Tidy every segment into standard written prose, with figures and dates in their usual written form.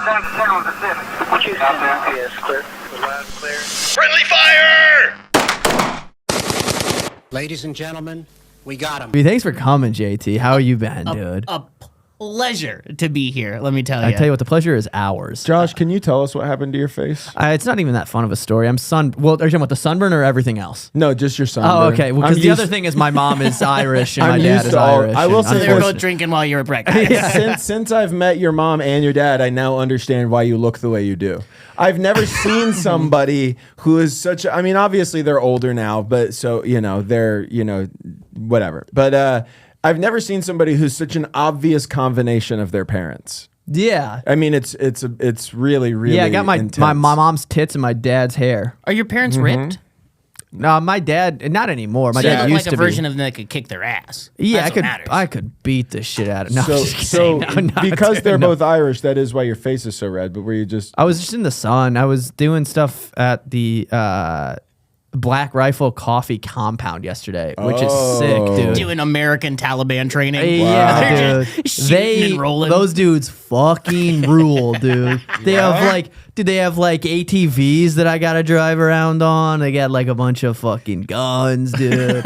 down to 10 on the 7. What you out there? Yes, clear. Loud, clear. Friendly fire! Ladies and gentlemen, we got him. Hey, thanks for coming, JT. How you been, dude? A pleasure to be here, let me tell you. I tell you what, the pleasure is ours. Josh, can you tell us what happened to your face? It's not even that fun of a story. I'm Well, are you talking about the sunburn or everything else? No, just your sunburn. Oh, okay. Well, because the other thing is my mom is Irish and my dad is Irish. I will say They were both drinking while you were pregnant. since I've met your mom and your dad, I now understand why you look the way you do. I've never seen somebody who is such I mean, obviously they're older now, but so, they're, whatever. But I've never seen somebody who's such an obvious combination of their parents. Yeah. I mean, it's really, really I got my intense. my mom's tits and my dad's hair. Are your parents ripped? No, my dad, not anymore. My So dad they look used like a to version be. of them that could kick their ass. Yeah, That's what matters. I could beat the shit out of. No, I'm just So kidding. No, because they're no. both Irish, that is why your face is so red. But were you just? I was just in the sun. I was doing stuff at the Black Rifle Coffee compound yesterday, which is sick, dude. Doing American Taliban training. Yeah, They're dude. just shooting and rolling. Those dudes fucking rule, dude. They have like ATVs that I gotta drive around on. They got like a bunch of fucking guns, dude.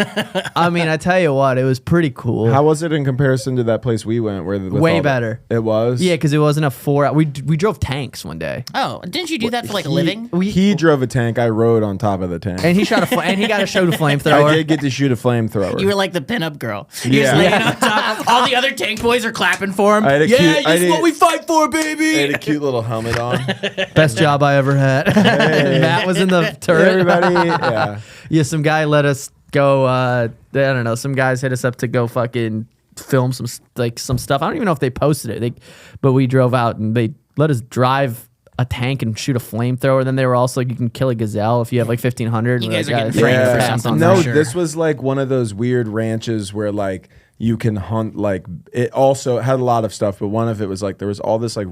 I mean, I tell you what, it was pretty cool. How was it in comparison to that place we went? Way better. It was. Yeah, because it wasn't a 4 hour. We drove tanks one day. Oh, didn't you do that for like a living? He drove a tank. I rode on top of the tank. And he shot and he got to shoot a flamethrower. I did get to shoot a flamethrower. You were like the pinup girl. You're Yeah. just laying on top. All the other tank boys are clapping for him. I had a Yeah, cute- I this is did- what we fight for, I baby. had a cute little helmet on. Best job I ever had. Matt was in the turret. Everybody, yeah. Yeah, some guy let us go. I don't know. Some guys hit us up to go fucking film some stuff. I don't even know if they posted it. But we drove out and they let us drive a tank and shoot a flamethrower. Then they were also like, you can kill a gazelle if you have like 1,500. You We're guys like, are getting "Yeah, framed for pass something." on No, that." sure. this was like one of those weird ranches where like you can hunt. Like it also had a lot of stuff, but one of it was like there was all this like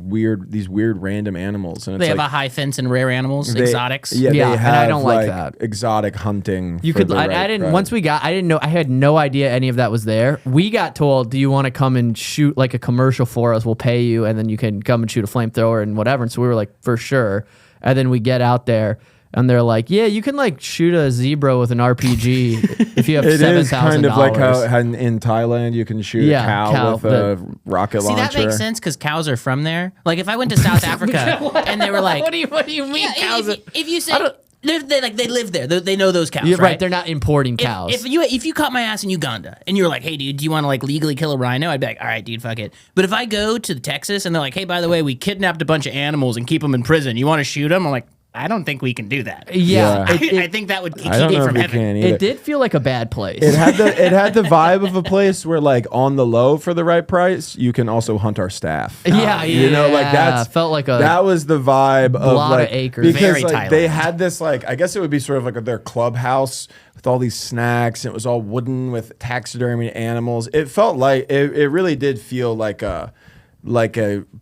these weird random animals, and it's They have like, a high fence and rare animals, exotics. Yeah, Yeah, they and have I don't like that. exotic hunting. You for could. the I right didn't. price. Once we got, I didn't know. I had no idea any of that was there. We got told, "Do you want to come and shoot like a commercial for us? We'll pay you, and then you can come and shoot a flamethrower and whatever." And so we were like, "For sure." And then we get out there, and they're like, "Yeah, you can like shoot a zebra with an RPG if you have It $7,000." is kind of like how in Thailand you can shoot a cow with a rocket See, launcher. that makes sense because cows are from there. Like if I went to South Africa and they were like, What do you mean? yeah, cows? if you say they live there, they know those cows, Yeah, right? right. They're not importing cows. If you caught my ass in Uganda and you were like, hey dude, do you want to like legally kill a rhino? I'd be like, all right, dude, fuck it. But if I go to Texas and they're like, hey, by the way, we kidnapped a bunch of animals and keep them in prison, you want to shoot them? I'm like, I don't think we can do that. yeah, Yeah. I think that would keep I don't me know from if we heaven. can either. it did feel like a bad place. It had the vibe of a place where like on the low for the right price, you can also hunt our staff. yeah, You know, like felt like a that was the vibe of lot of like acres. because Very like they Thailand. had this like I guess it would be sort of like their clubhouse with all these snacks. And it was all wooden with taxidermy animals. It felt like it really did feel like a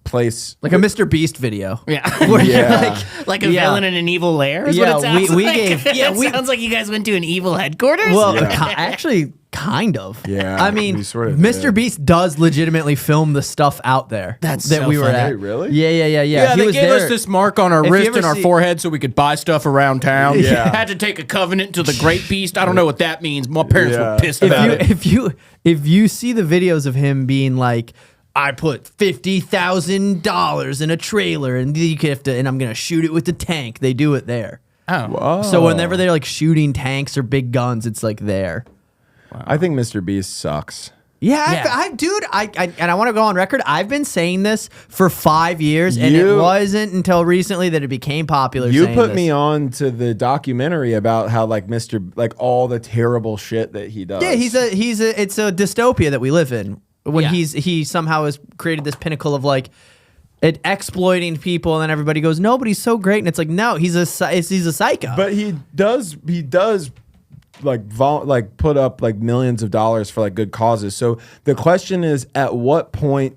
place like a MrBeast video. Yeah. Where you're Yeah. Like a Yeah. villain in an evil lair is Yeah, what it sounds we like. gave- It sounds like you guys went to an evil headquarters. Well, Yeah. actually, kind of. Yeah, I mean, we sort of Mr. did. Beast does legitimately film the stuff out there. That's that so we were funny. at. Wait, really? Yeah. Yeah, He they was gave there. us this mark on our If you wrist ever and our see- forehead so we could buy stuff around town. Yeah. Had to take a covenant to the Great Beast. I don't know what that means. My parents Yeah. were pissed about it. If you see the videos of him being like, I put $50,000 in a trailer and you have to, and I'm gonna shoot it with the tank. They do it there. oh. So whenever they're like shooting tanks or big guns, it's like there. I think Mr. Beast sucks. Yeah, Yeah. dude, and I want to go on record. I've been saying this for 5 years, and it You- wasn't until recently that it became popular. You saying put this. me on to the documentary about how like all the terrible shit that he does. Yeah, it's a dystopia that we live in. When Yeah. he somehow has created this pinnacle of like it exploiting people, and then everybody goes, "No, but he's so great," and it's like, no, he's a psycho. But he does like put up like millions of dollars for like good causes. So the question is, at what point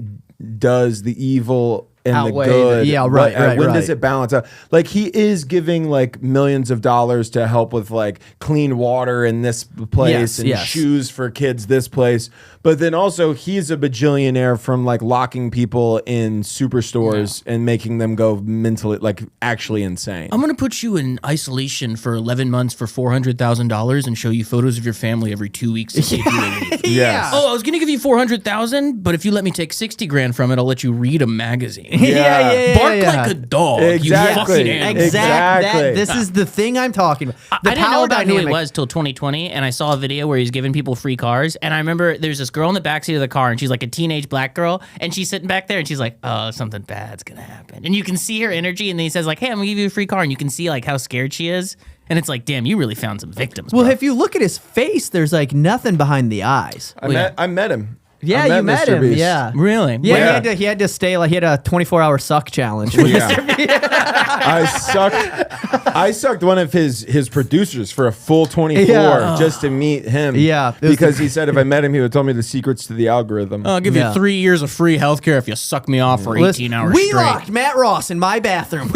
does the evil and Outweigh the good? yeah, right. When does it balance out? Like he is giving like millions of dollars to help with like clean water in this place Yes, and yes. shoes for kids this place. But then also he's a bajillionaire from like locking people in superstores and making them go mentally, like actually insane. I'm gonna put you in isolation for 11 months for $400,000 and show you photos of your family every 2 weeks to see if you will leave. Yes. Oh, I was gonna give you 400,000, but if you let me take 60 grand from it, I'll let you read a magazine. Bark like a dog. Exactly. You fucking animal. Exactly. This is the thing I'm talking about. I didn't know about who he was till 2020, and I saw a video where he's giving people free cars. And I remember there's this girl in the backseat of the car, and she's like a teenage black girl, and she's sitting back there, and she's like, "Oh, something bad's gonna happen." And you can see her energy, and then he says like, "Hey, I'm gonna give you a free car," and you can see like how scared she is. And it's like, damn, you really found some victims. Well, bro. if you look at his face, there's like nothing behind the eyes. I met him. Yeah, I you met him. MrBeast. Yeah. Really? Yeah, he had to stay like he had a 24-hour suck challenge. I sucked one of his producers for a full 24 just to meet him. Yeah. Because he said if I met him, he would tell me the secrets to the algorithm. I'll give Yeah. you 3 years of free healthcare if you suck me off for 18 hours We straight. locked Matt Ross in my bathroom.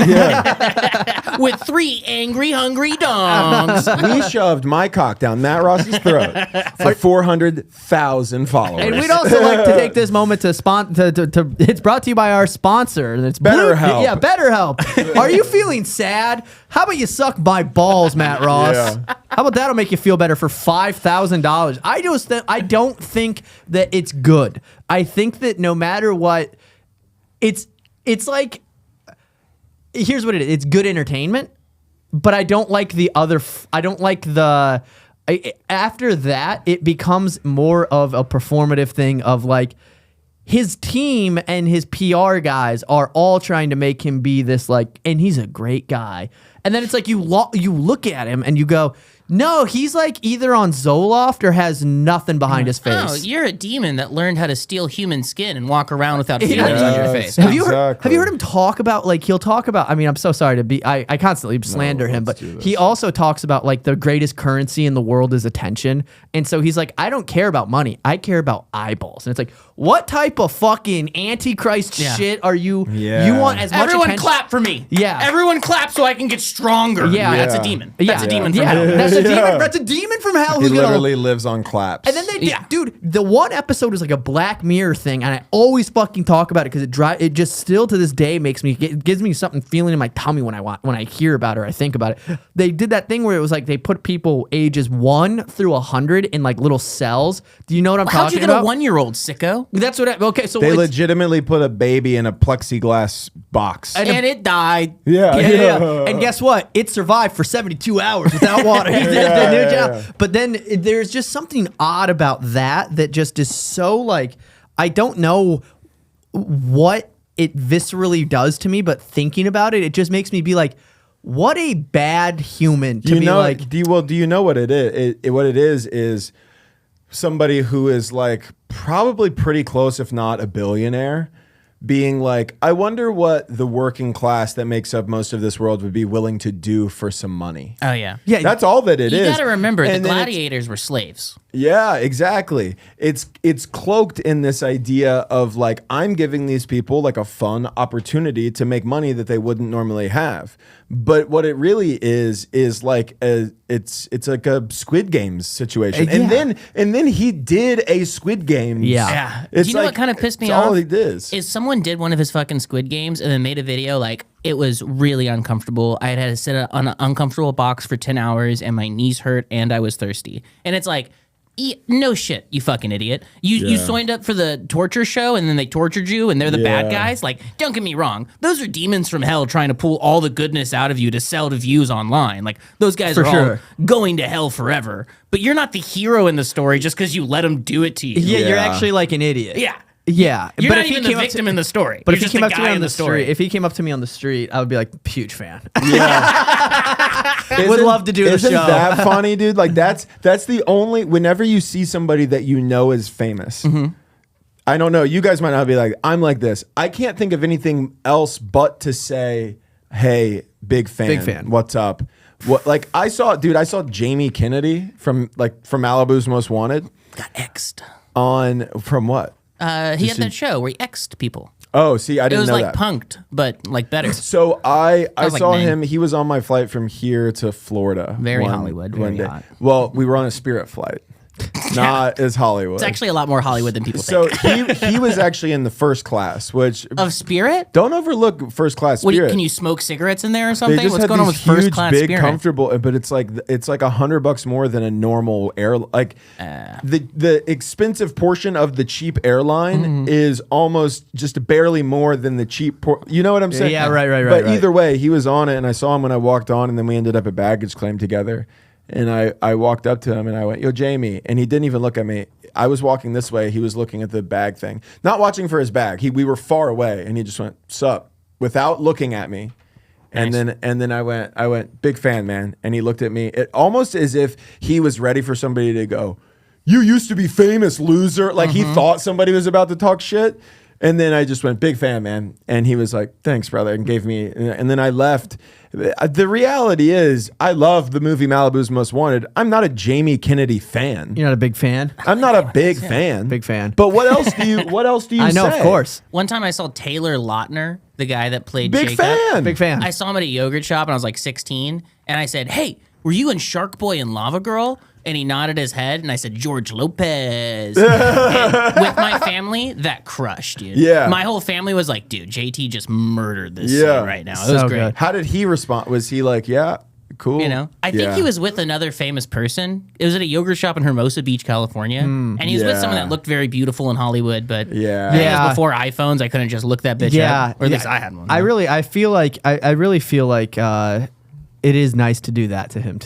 With 3 angry, hungry dogs. We shoved my cock down Matt Ross's throat for 400,000 followers. And we'd also like to take this moment to it's brought to you by our sponsor. And it's BetterHelp. Yeah, BetterHelp. Are you feeling sad? How about you suck my balls, Matt Ross? Yeah. How about that'll make you feel better for $5,000? I don't think that it's good. I think that no matter what, it's like, here's what it is. It's good entertainment, but I don't like the other. I don't like the. After that, it becomes more of a performative thing of like his team and his PR guys are all trying to make him be this like, and he's a great guy. And then it's like you look at him and you go, no, he's like either on Zoloft or has nothing behind his face. Oh, you're a demon that learned how to steal human skin and walk around without feelings on your face. Have you heard him talk about like he'll talk about I mean I'm so sorry to be I constantly slander him but he also talks about like the greatest currency in the world is attention and so he's like I don't care about money I care about eyeballs and it's like what type of fucking antichrist shit are you you want as much Everyone attention clap for me. Yeah. Everyone clap so I can get stronger. Yeah. That's a demon. yeah. That's a demon from hell. That's a demon that's a demon from hell He who's gonna literally lives on claps. and then they did, dude, the one episode was like a Black Mirror thing, and I always fucking talk about it because it just still to this day gives me something feeling in my tummy when I hear about it or I think about it. They did that thing where it was like they put people ages 1 through 100 in like little cells. Do you know what I'm How'd you talking get about? a 1-year-old, sicko? That's what. Okay, so they it's- legitimately put a baby in a plexiglass box. And it died. Yeah. And guess what? It survived for 72 hours without water. He did the new job. But then there's just something odd about that just is so like, I don't know what it viscerally does to me, but thinking about it, it just makes me be like, what a bad human to be like. Do you know what it is? What it is somebody who is like probably pretty close, if not a billionaire, being like, I wonder what the working class that makes up most of this world would be willing to do for some money. Oh, yeah. Yeah, That's all that it You is. got to remember, the And then it's- gladiators were slaves. Yeah, exactly. It's cloaked in this idea of like I'm giving these people like a fun opportunity to make money that they wouldn't normally have. But what it really is like it's like a Squid Games situation. Yeah. And then he did a Squid Games. Yeah. It's Do you know like, what kind of pissed me it's off? all he did. Is someone did one of his fucking Squid Games and then made a video like it was really uncomfortable. I had to sit on an uncomfortable box for 10 hours and my knees hurt and I was thirsty. And it's like, no shit, you fucking idiot. You signed up for the torture show and then they tortured you and they're the bad guys. Like, don't get me wrong. Those are demons from hell trying to pull all the goodness out of you to sell to views online. Like, those guys are all going to hell forever. But you're not the hero in the story just because you let them do it to you. Yeah, you're actually like an idiot. Yeah. Yeah, You're but not if he even the came up victim in the story. But You're if he just came the up to guy me on in the story. street, if he came up to me on the street, I would be like, huge fan. Yeah. Would love to do the Isn't show. that funny, dude? Like that's the only whenever you see somebody that you know is famous. Mm-hmm. I don't know. You guys might not be like, I'm like this. I can't think of anything else but to say, hey, big fan. Big fan. What's up? What like I saw Jamie Kennedy from Malibu's Most Wanted Got X'd. from what? He had that show where he X'd people. Oh, see, I It didn't was know like that. punked, but like better. So I was like saw Ming. him. He was on my flight from here to Florida. Very Hollywood, very day. hot. Well, we were on a Spirit flight. Not as Hollywood. It's actually a lot more Hollywood than people so think. he was actually in the first class, which Of Spirit? don't overlook first class What Spirit. can you smoke cigarettes in there or They something? just What's had going on with these first huge, class big, Spirit? comfortable, but it's like $100 more than a normal air. Like the expensive portion of the cheap airline is almost just barely more than the cheap. You know what I'm saying? Yeah, right. But either way, he was on it, and I saw him when I walked on, and then we ended up at baggage claim together. And I walked up to him and I went, "Yo, Jamie," and he didn't even look at me. I was walking this way. He was looking at the bag thing, not watching for his bag. We were far away, and he just went, "Sup," without looking at me. And then I went, "Big fan, man." And he looked at me, almost as if he was ready for somebody to go, "You used to be famous, loser." Like he thought somebody was about to talk shit. And then I just went, "Big fan, man." And he was like, "Thanks, brother," and gave me, and then I left. The reality is, I love the movie Malibu's Most Wanted. I'm not a Jamie Kennedy fan. You're not a big fan? I'm not a big fan. Big fan. But what else do you I know, say? of course. One time I saw Taylor Lautner, the guy that played Big Jacob. fan. Big fan. I saw him at a yogurt shop and I was like 16. And I said, "Hey, were you in Shark Boy and Lava Girl?" And he nodded his head and I said, "George Lopez." And with my family, that crushed, dude. Yeah. My whole family was like, "Dude, JT just murdered this Yeah. scene right now." It was So great. good. How did he respond? Was he like, "Yeah, cool"? You know, I think Yeah. he was with another famous person. It was at a yogurt shop in Hermosa Beach, California, and he was with someone yeah. that looked very beautiful in Hollywood. But Yeah. I think it Yeah. was before iPhones. I couldn't just look that bitch up, or at least I had one. I really feel like it is nice to do that to him.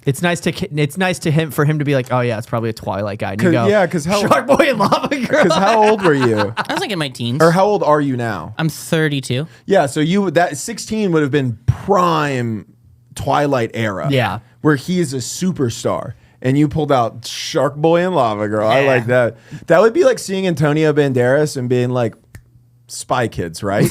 It's nice to him for him to be like, "Oh yeah, it's probably a Twilight guy." And you go, Because how Shark Boy and Lava Girl. Because how old were you? I was like in my teens. Or how old are you now? I'm 32. Yeah, so that 16 would have been prime Twilight era. Yeah. Where he is a superstar. And you pulled out Shark Boy and Lava Girl. I Yeah. like that. That would be like seeing Antonio Banderas and being like, Spy Kids, right?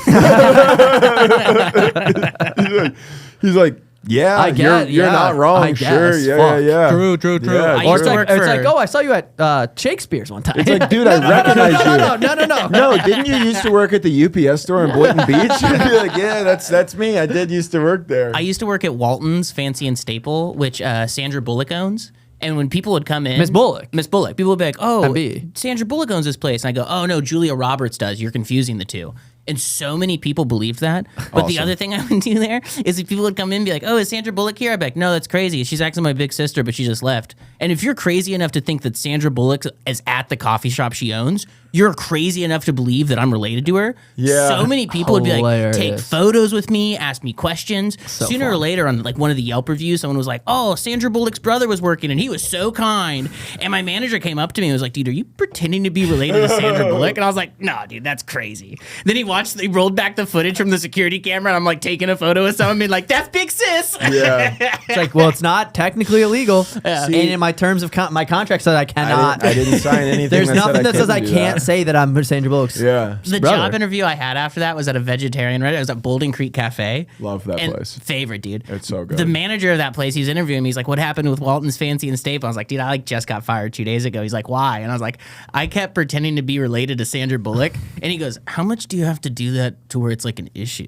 he's like, "Yeah, I get, you're yeah, not wrong. I Sure, guess. yeah, Fuck. yeah. True. Yeah, I used to true. work It's for. like, "Oh, I saw you at Shakespeare's one time." It's like, dude, I recognize you. No. No, didn't you used to work at the UPS store in Boynton Beach? You'd be like, "Yeah, that's me. I did used to work there." I used to work at Walton's Fancy and Staple, which Sandra Bullock owns. And when people would come in, Miss Bullock, people would be like, "Oh, MB. Sandra Bullock owns this place," and I go, "Oh no, Julia Roberts does. You're confusing the two." And so many people believed that. But the other thing I would do there is if people would come in and be like, "Oh, is Sandra Bullock here?" I'd be like, "No, that's crazy. She's actually my big sister, but she just left." And if you're crazy enough to think that Sandra Bullock is at the coffee shop she owns, you're crazy enough to believe that I'm related to her. Yeah. So many people would be like, "Take Hilarious. photos with me, ask me questions." Sooner or fun. later on like one of the Yelp reviews, someone was like, "Oh, Sandra Bullock's brother was working and he was so kind." And my manager came up to me and was like, "Dude, are you pretending to be related to Sandra Bullock?" And I was like, "No, dude, that's crazy." Then he rolled back the footage from the security camera and I'm like taking a photo of someone being like, "That's Big Sis." Yeah. It's like, well, it's not technically illegal, and See- in my terms of my contract said I cannot. I didn't sign anything. There's that nothing said that says I couldn't do can't that. say that I'm Sandra Bullock's. Yeah. The brother. job interview I had after that was at a vegetarian restaurant. It was at Boulding Creek Cafe. Love that And place. Favorite, dude. It's so good. The manager of that place, he's interviewing me. He's like, "What happened with Walton's Fancy and Staple?" I was like, "Dude, I just got fired 2 days ago." He's like, "Why?" And I was like, "I kept pretending to be related to Sandra Bullock." And he goes, "How much do you have to do that to where it's like an issue?"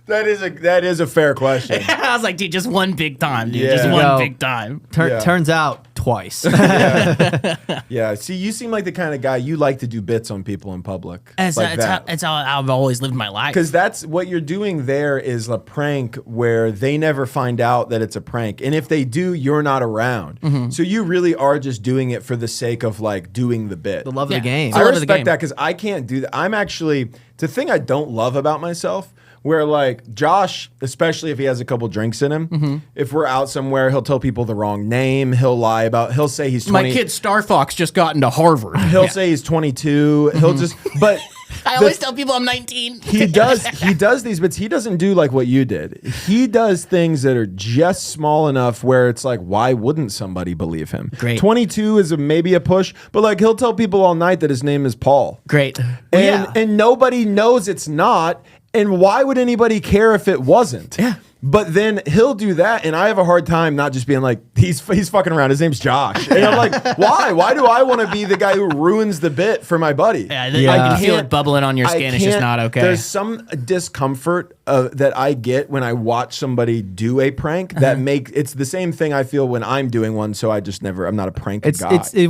that is a fair question. I was like, "Dude, just one big time, dude. Yeah. Just Yo. one big time." Yeah. Turns out twice. Yeah. See, you seem like the kind of guy you like to do bits on people in public. It's like that. how I've always lived my life. Because that's what you're doing there is a prank where they never find out that it's a prank. And if they do, you're not around. Mm-hmm. So you really are just doing it for the sake of like doing the bit. The love Yeah. of the game. It's I love of the respect game. that because I can't do that. I'm actually, the thing I don't love about myself, where like Josh, especially if he has a couple drinks in him, Mm-hmm. if we're out somewhere, he'll tell people the wrong name. He'll lie he'll say he's 20. My kid Star Fox just got into Harvard. He'll say he's 22. He'll just, but I always tell people I'm 19. he does these bits. He doesn't do like what you did. He does things that are just small enough where it's like, why wouldn't somebody believe him? Great. 22 is maybe a push, but like he'll tell people all night that his name is Paul. Great. And nobody knows it's not. And why would anybody care if it wasn't? Yeah. But then he'll do that, and I have a hard time not just being like, he's fucking around. His name's Josh, and I'm like, why? Why do I want to be the guy who ruins the bit for my buddy? Yeah, I can feel it bubbling on your skin. It's just not okay. There's some discomfort that I get when I watch somebody do a prank that it's the same thing I feel when I'm doing one. So I just never. I'm not a prank guy. You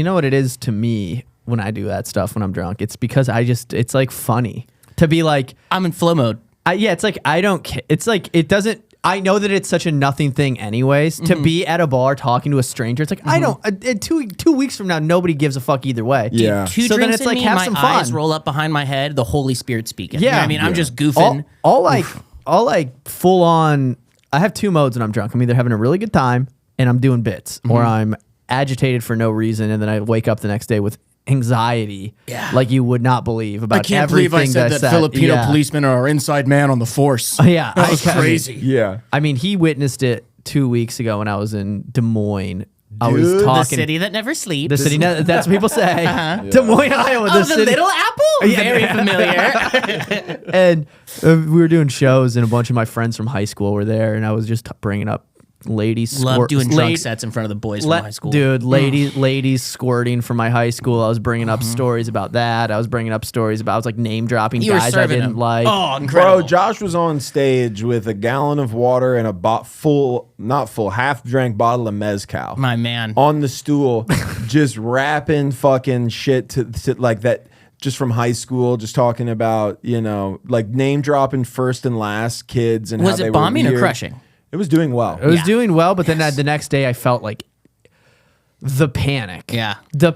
know what it is to me when I do that stuff when I'm drunk. It's because it's like funny to be like I'm in flow mode. Yeah, it's like I don't care. It's like it doesn't. I know that it's such a nothing thing, anyways. To be at a bar talking to a stranger, it's like I don't. 2 weeks from now, nobody gives a fuck either way. Yeah. Two so drinks then it's in like me, have my some fun. eyes roll up behind my head. The Holy Spirit speaking. Yeah, You know what I mean, I'm just goofing. All like full on. I have two modes when I'm drunk. I'm either having a really good time and I'm doing bits, or I'm agitated for no reason, and then I wake up the next day with anxiety, like you would not believe about I can't everything believe I said that Filipino policemen are our inside man on the force. Yeah, That was crazy. Yeah. I mean, he witnessed it 2 weeks ago when I was in Des Moines. I was Dude, talking The city that never sleeps. the city. That's what people say. Des Moines, Iowa. Oh, the city. Little Apple? Very familiar. And we were doing shows, and a bunch of my friends from high school were there, and I was just bringing up ladies. Love doing drunk sets in front of the boys from high school. Dude, ladies squirting from my high school. I was bringing up stories about that. I was bringing up stories about, I was like name dropping You were guys I serving didn't them. like. Oh, incredible. Bro, Josh was on stage with a gallon of water and a half drank bottle of mezcal. My man. On the stool, just rapping fucking shit to like that. Just from high school, just talking about, like name dropping first and last kids and Was how they it bombing were or weird. crushing? It was doing well. It was doing well, but then the next day I felt like the panic. Yeah. The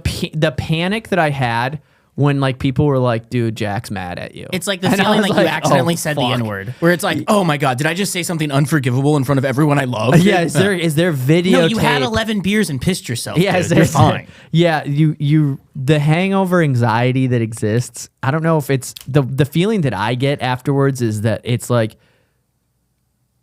panic that I had when like people were like, dude, Jack's mad at you. It's like the And I feeling was like you like, accidentally oh, said the fuck. N-word. Where it's like, Oh my God, did I just say something unforgivable in front of everyone I love? Yeah, is there video? no, you had 11 beers and pissed yourself. Yeah, dude. You're fine. Yeah, you the hangover anxiety that exists. I don't know if it's the feeling that I get afterwards is that it's like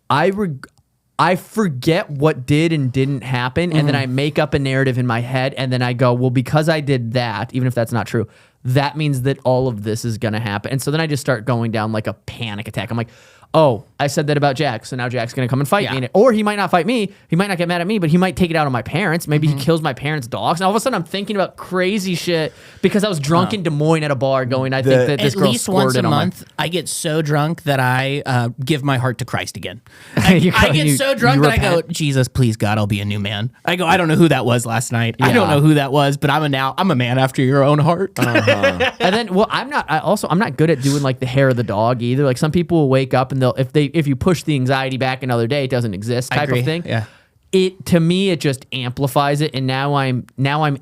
I forget what did and didn't happen, and then I make up a narrative in my head, and then I go, well, because I did that, even if that's not true, that means that all of this is gonna happen. And so then I just start going down like a panic attack. I'm like, oh, I said that about Jack, so now Jack's gonna come and fight me. Or he might not fight me, he might not get mad at me, but he might take it out on my parents. Maybe he kills my parents' dogs. And all of a sudden I'm thinking about crazy shit because I was drunk in Des Moines at a bar going, I think that this At girl least once a squirted on my... month, I get so drunk that I give my heart to Christ again. You I go- get you- so drunk you that I go, repent? Jesus, please God, I'll be a new man. I go, I don't know who that was last night. I don't know who that was, but I'm a man after your own heart. And then, well, I'm not good at doing like the hair of the dog either. Like some people will wake up and if you push the anxiety back another day, it doesn't exist type of thing. Yeah. To me, it just amplifies it, and now I'm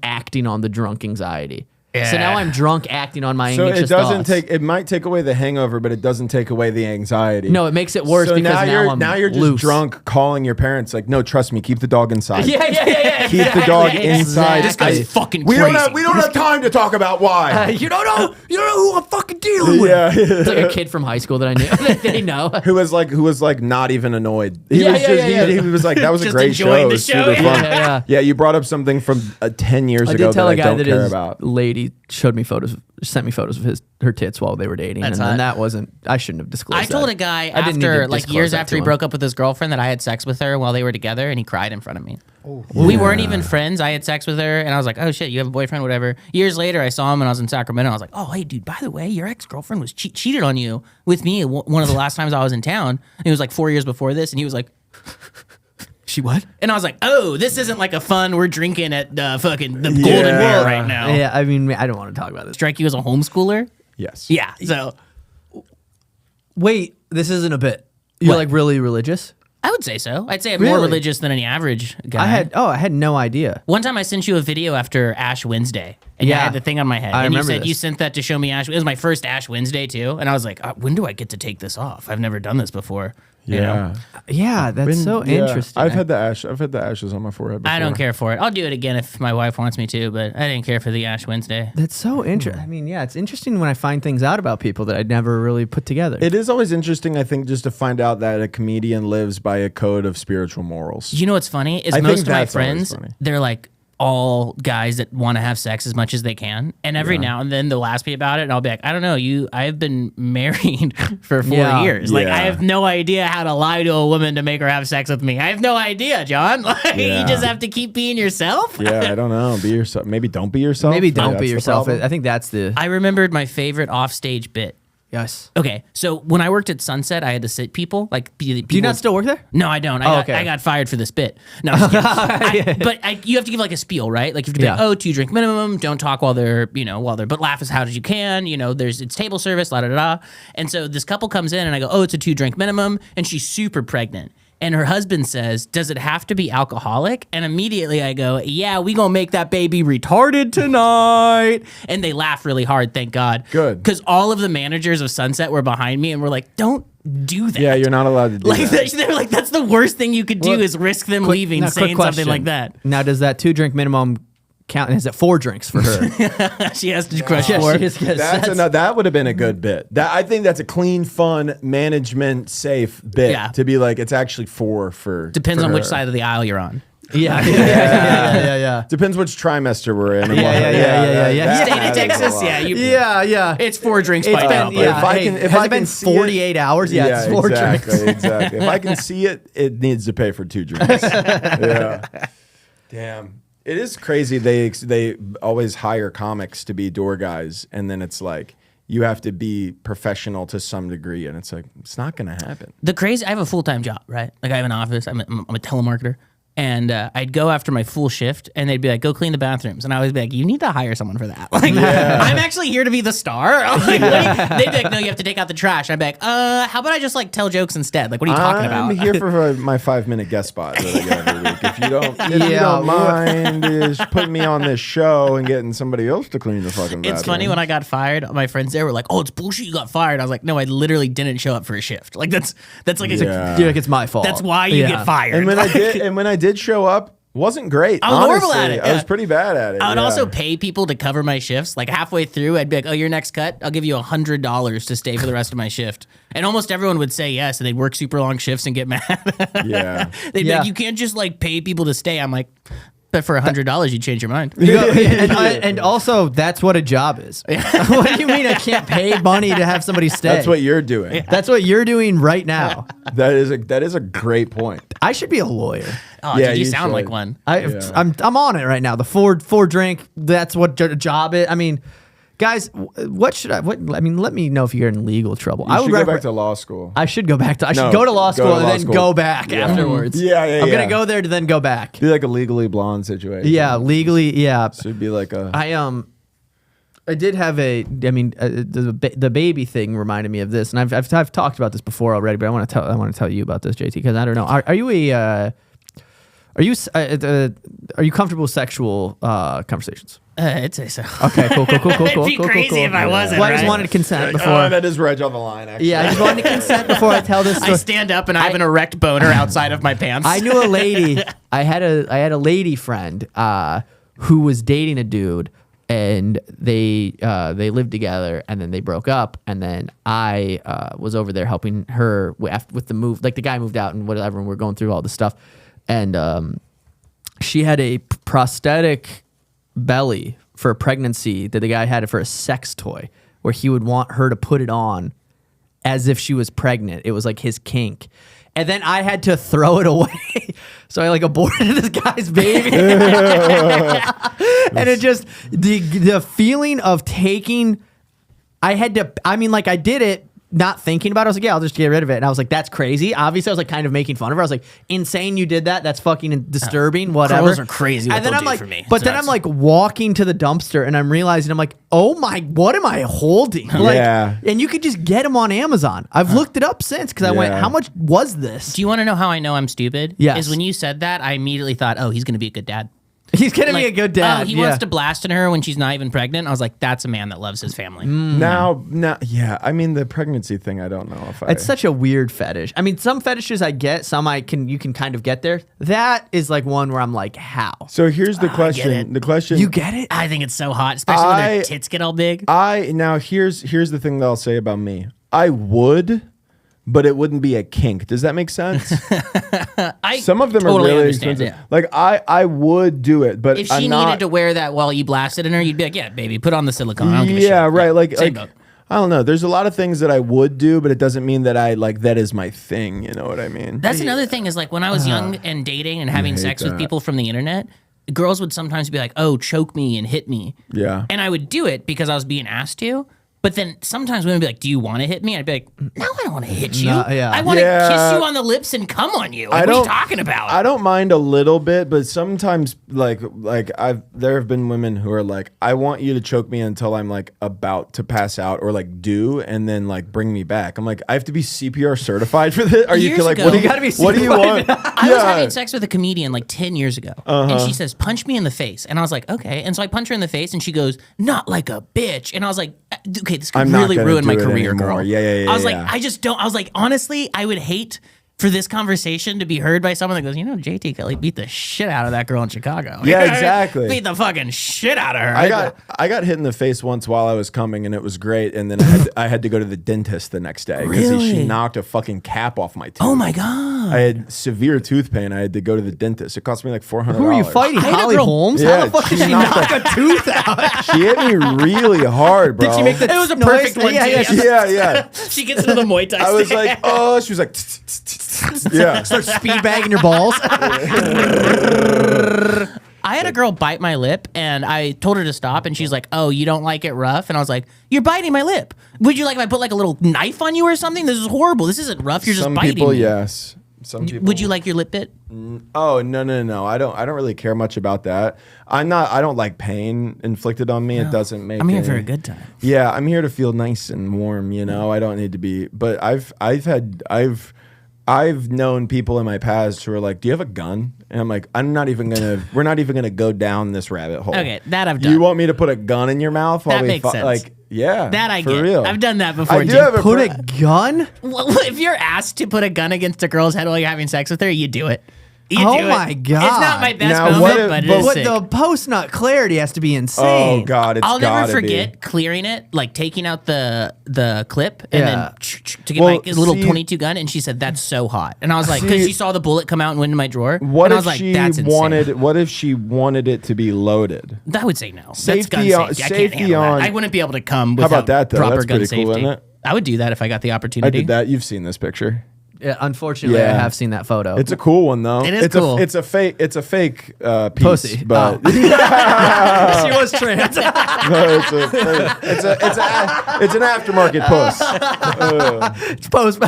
acting on the drunk anxiety. So now I'm drunk acting on my So anxious it doesn't thoughts. it might take away the hangover, but it doesn't take away the anxiety. No, it makes it worse So because now you're just loose. drunk calling your parents like, no, trust me, keep the dog inside. Yeah. Keep the dog inside. This guy's fucking We crazy. don't have time to talk about why. You don't know who I'm fucking dealing with. Yeah. It's like a kid from high school that I knew that they know. Who was like not even annoyed. He was like, that was a Just great show. enjoying It the was show, super yeah. fun. Yeah, you brought up something from 10 years I ago did tell that a I guy don't that care his about. lady sent me photos of her tits while they were dating, That's and then hot. that wasn't. I shouldn't have disclosed. I told that. a guy I didn't need after, to like disclose years that after to he him. broke up with his girlfriend, that I had sex with her while they were together, and he cried in front of me. We weren't even friends. I had sex with her, and I was like, "Oh shit, you have a boyfriend, whatever." Years later, I saw him, and I was in Sacramento. I was like, "Oh hey, dude, by the way, your ex girlfriend was cheated on you with me one of the last times I was in town." And it was like 4 years before this, and he was like, "She what?" And I was like, "Oh, this isn't like a fun. We're drinking at fucking the Golden Bear right now." Yeah, I mean, I don't want to talk about this. Strike you as a homeschooler? Yes. Yeah. So Wait, this isn't a bit. You're What? like really religious? I would say so. I'd say I'm more Really? religious than any average guy. I had no idea. One time I sent you a video after Ash Wednesday, and Yeah. I had the thing on my head. I and you remember said this. you sent that to show me Ash. It was my first Ash Wednesday too, and I was like, when do I get to take this off? I've never done this before. You know? Yeah, that's so interesting. I've had the ashes on my forehead before. I don't care for it. I'll do it again if my wife wants me to, but I didn't care for the Ash Wednesday. That's so interesting. I mean, yeah, it's interesting when I find things out about people that I'd never really put together. It is always interesting, I think, just to find out that a comedian lives by a code of spiritual morals. You know what's funny is I think most of my that's always friends, funny. they're like, all guys that want to have sex as much as they can. And every now and then they'll ask me about it, and I'll be like, I don't know, I've been married for 4 years. Like, Yeah. I have no idea how to lie to a woman to make her have sex with me. I have no idea, John. Like, you just have to keep being yourself. Yeah, I don't know. Be yourself. Maybe don't be yourself. Maybe don't That's be the yourself. problem. I think that's the I remembered my favorite offstage bit. yes. Okay, so when I worked at Sunset, I had to sit people like. Do you not still work there? No, I don't. okay. I got fired for this bit. No, I'm just kidding. But you have to give like a spiel, right? Like you have to be like, Yeah. 2 drink minimum. Don't talk while they're, but laugh as loud as you can. It's table service, la da da da. And so this couple comes in and I go, it's a 2 drink minimum, and she's super pregnant. And her husband says, does it have to be alcoholic? And immediately I go, yeah, we gonna make that baby retarded tonight. And they laugh really hard, thank God. Good. Because all of the managers of Sunset were behind me and were like, don't do that. Yeah, you're not allowed to do Like that. they're like, that's the worst thing you could do Well, is risk them leaving, Now, quick saying something question. like that. Now, does that 2 drink minimum count? Is it 4 drinks for her? She has to crush Yeah, for she is- yes, That would have been a good bit. I think that's a clean, fun, management safe bit. Yeah. To be like, it's actually 4 for. Depends for on which her. side of the aisle you're on. yeah. Depends which trimester we're in. and Yeah, what- yeah, yeah. that State of matters a Texas, lot. yeah, Yeah. it's 4 drinks It's by now. been, but- yeah. If I Hey, can- if has I it been can see it- 48 hours? Yeah, it's 4 exactly, drinks. exactly. If I can see it, it needs to pay for 2 drinks. Yeah. Damn. It is crazy. They always hire comics to be door guys, and then it's like you have to be professional to some degree, and it's like it's not gonna happen. I have a full-time job, right? Like I have an office. I'm a telemarketer. And I'd go after my full shift, and they'd be like, "Go clean the bathrooms." And I would be like, "You need to hire someone for that. Like, I'm actually here to be the star." I'm like, they'd be like, "No, you have to take out the trash." I'd be like, "How about I just like tell jokes instead? Like, what are you talking about?" I'm here for my 5-minute guest spot that I get every week. If you don't mind, just putting me on this show and getting somebody else to clean the fucking bathroom. It's funny when I got fired, my friends there were like, "Oh, it's bullshit you got fired." I was like, "No, I literally didn't show up for a shift. Like that's like Yeah. Dude, like it's my fault. that's why you get fired." And when Like, I did show up, wasn't great. I was horrible honestly. at it, I was yeah. pretty bad at it. I would yeah. also pay people to cover my shifts. Like halfway through, I'd be like, "Oh, your next cut, I'll give you $100 to stay for the rest of my shift." And almost everyone would say yes, and they'd work super long shifts and get mad. Yeah. They'd be Yeah. like, "You can't just like pay people to stay." I'm like, "But for $100, you change your mind." and also, that's what a job is. What do you mean I can't pay money to have somebody stay? That's what you're doing. That's what you're doing right now. That is a great point. I should be a lawyer. Oh, Yeah, dude, you you sound should. like one. I'm on it right now. The four drink. That's what job is. I mean, guys, what should I? I mean, let me know if you're in legal trouble. You I should would go refer- back to law school. I should go back to. I No, should go to law go school to and law then school. go back Yeah. afterwards. Yeah, I'm yeah. gonna go there to then go back. Be like a Legally Blonde situation. Yeah, legally. Yeah. Should be like a. I did have a. I mean, the baby thing reminded me of this, and I've talked about this before already, but I want to tell you about this, JT, because I don't know. Are you a are you comfortable with sexual conversations? I'd say so. Okay, cool. It'd be crazy if I wasn't. Well, I just right? wanted to consent before. Oh, that is right on the line. Actually. Yeah, I just wanted to consent before I tell this I story. stand up and I have an erect boner outside of my pants. I knew a lady. I had a lady friend who was dating a dude, and they lived together, and then they broke up, and then I was over there helping her with the move. Like the guy moved out and whatever, and we're going through all this stuff, and she had a prosthetic belly for a pregnancy that the guy had it for a sex toy, where he would want her to put it on as if she was pregnant. It was like his kink. And then I had to throw it away. So I like aborted this guy's baby. And it just, the feeling of taking, I did it not thinking about it. I was like, yeah, I'll just get rid of it. And I was like, that's crazy. Obviously, I was like kind of making fun of her. I was like, insane you did that. That's fucking disturbing, whatever. Girls are crazy what And then they'll I'm do like, for me. but So then I'm that's- like walking to the dumpster and I'm realizing, I'm like, oh my, what am I holding? Like, Yeah. and you could just get them on Amazon. I've looked it up since because I went, Yeah. how much was this? Do you want to know how I know I'm stupid? Yes. Is when you said that, I immediately thought, oh, he's going to be a good dad. He's gonna be Like, a good dad. Oh, he wants to blast in her when she's not even pregnant. I was like, that's a man that loves his family. Now, yeah. I mean, the pregnancy thing. I don't know if I. It's such a weird fetish. I mean, some fetishes I get, some you can kind of get there. That is like one where I'm like, how? So here's the get question. it. The question. You get it? I think it's so hot, especially when their tits get all big. Now here's the thing that I'll say about me. I would, but it wouldn't be a kink. Does that make sense? Some of them totally are really understand, expensive. yeah. Like I would do it, but If she I'm not, needed to wear that while you blasted in her, you'd be like, yeah, baby, put on the silicone. I don't give a shit. yeah, right. Like Same boat. I don't know. There's a lot of things that I would do, but it doesn't mean that I like that is my thing. You know what I mean? That's another thing is like when I was young and dating and having hate sex with that. people from the internet, girls would sometimes be like, oh, choke me and hit me. Yeah. And I would do it because I was being asked to. But then sometimes women would be like, do you want to hit me? I'd be like, no, I don't want to hit you. No, yeah. I want to Yeah. kiss you on the lips and come on you. Like, what are you talking about? I don't mind a little bit, but sometimes there have been women who are like, I want you to choke me until I'm like about to pass out or like and then like bring me back. I'm like, I have to be CPR certified for this? Are you Years like ago- what do You gotta be what do you want? I was having sex with a comedian like 10 years ago. And she says, punch me in the face. And I was like, okay. And so I punch her in the face and she goes, not like a bitch. And I was like, okay, this could I'm not really gonna ruin my do it career, anymore. girl. Yeah, I was like, yeah. I just don't. I was like, honestly, I would hate for this conversation to be heard by someone that goes, you know, JT Kelley beat the shit out of that girl in Chicago. Yeah, exactly. Beat the fucking shit out of her. I got hit in the face once while I was coming, and it was great. And then I had to go to the dentist the next day because she Really? knocked a fucking cap off my tooth. Oh my God. I had severe tooth pain. I had to go to the dentist. It cost me like $400. Who are you fighting? I had a Holly girl- Holmes? Yeah, How the fuck she did she knocked knock a tooth out? She hit me really hard, bro. Did she make the It was a noise? perfect one, Yeah, too. yeah. Yeah. She gets into the Muay Thai I was stand. like, oh, she was like, yeah. Start speed bagging your balls. I had a girl bite my lip and I told her to stop and she's like, oh, you don't like it rough? And I was like, you're biting my lip. Would you like if I put like a little knife on you or something? This is horrible. This isn't rough. You're just Some biting people, me. yes. Some people. Would you like your lip bit? Oh no! I don't really care much about that. I don't like pain inflicted on me. It doesn't make. I'm here any- for a good time. Yeah, I'm here to feel nice and warm. You know, I don't need to be. But I've known people in my past who are like, "Do you have a gun?" And I'm like, we're not even gonna go down this rabbit hole. Okay, that I've done. You want me to put a gun in your mouth while That we makes sense. like? Yeah, That I for get. real. I've done that before. I do Jim. have a Put fr- a gun? Well, if you're asked to put a gun against a girl's head while you're having sex with her, you do it. You Oh do it. my God. It's not my best Now, moment, what if- but it but is But sick. the post-nut clarity has to be insane. Oh God, it's I'll never gotta forget be. clearing it, like taking out the clip and Yeah. then to get Well, my little see- 22 gun, and she said that's so hot, and I was like, because See- she saw the bullet come out and went into my drawer, What and I if was like, she that's insane. wanted? What if she wanted it to be loaded? I would say no. That's Safety gun on- safety. I can't safety handle on- that. I wouldn't be able to come How without about that, though? proper That's gun pretty cool, safety. isn't it? I would do that if I got the I opportunity. did that. You've seen this picture. Yeah, unfortunately, Yeah. I have seen that photo. It's a cool one though. It is it's cool. It's a fake. It's a fake piece, Pussy. but she was trans. no, it's an aftermarket puss. It's post.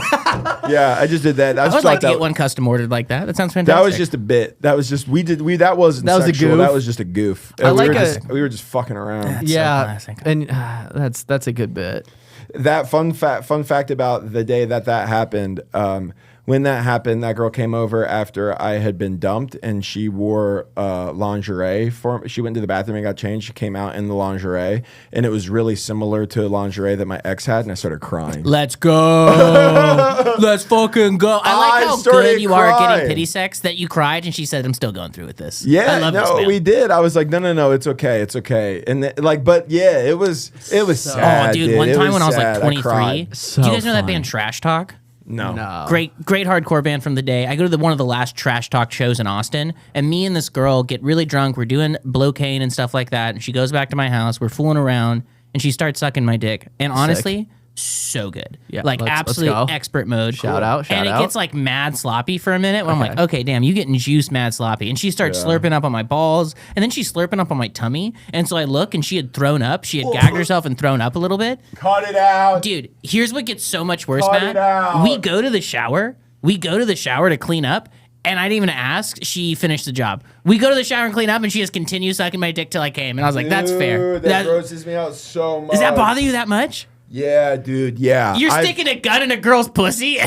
Yeah, I just did that. I I just would thought like to that get one custom ordered like that. That sounds fantastic. that was just a bit. That was just that wasn't That was a sexual. goof? That was just a goof. I we like we were just fucking around. Yeah, classic. and that's a good bit. That fun fact about the day that happened. When that happened, that girl came over after I had been dumped, and she wore lingerie for. She went to the bathroom and got changed. She came out in the lingerie, and it was really similar to lingerie that my ex had, and I started crying. Let's go. Let's fucking go. I like I how started good you are at crying. getting pity sex that you cried and she said, I'm still going through with this. Yeah, I love this, no, man. we did. I was like, no, it's okay, and but yeah, it was sad. Oh, dude, one It time when I was sad. like 23, cried. So do you guys know that funny. band Trash Talk? No. Great hardcore band from the day. I go to one of the last Trash Talk shows in Austin, and me and this girl get really drunk. We're doing blocaine and stuff like that, and she goes back to my house. We're fooling around, and she starts sucking my dick. And honestly, so good. Yeah, like let's absolute go. expert mode. Shout out, shout and it out. gets like mad sloppy for a minute where I'm like, okay, damn, you getting juice mad sloppy. And she starts slurping up on my balls, and then she's slurping up on my tummy. And so I look, and she had thrown up. She had gagged herself and thrown up a little bit. Cut it out. Dude, here's what gets so much worse, Cut Matt. it out. We go to the shower. To clean up. And I didn't even ask. She finished the job. We go to the shower and clean up, and she just continues sucking my dick till I came. And I was like, that's fair. Dude, that grosses me out so much. Does that bother you that much? Yeah, dude. Yeah. You're sticking a gun in a girl's pussy?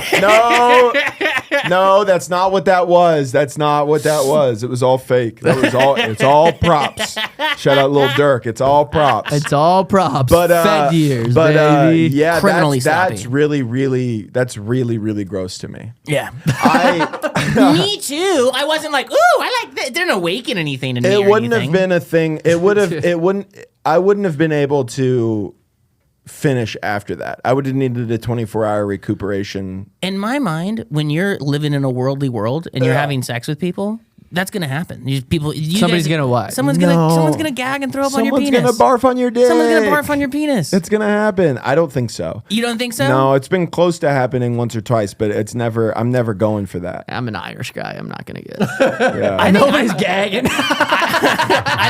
No, that's not what that was. That's not what that was. It was all fake. It's all props. Shout out Lil Durk. It's all props. It's all props. But Fed years, baby. yeah, Criminally that's sloppy. really gross to me. Yeah. Me too. I wasn't like, ooh, I like that. It didn't awaken anything to me. It or wouldn't anything. have been a thing. It would have. It wouldn't. I wouldn't have been able to finish after that. I would have needed a 24-hour recuperation. In my mind, when you're living in a worldly world and you're having sex with people, that's gonna happen. Somebody's gonna what? Someone's gonna gag and throw up on your penis. Someone's gonna barf on your dick. Someone's gonna barf on your penis. It's gonna happen. I don't think so. You don't think so? No, it's been close to happening once or twice, but it's never. I'm never going for that. I'm an Irish guy. I'm not gonna get. Yeah. I know nobody's gagging.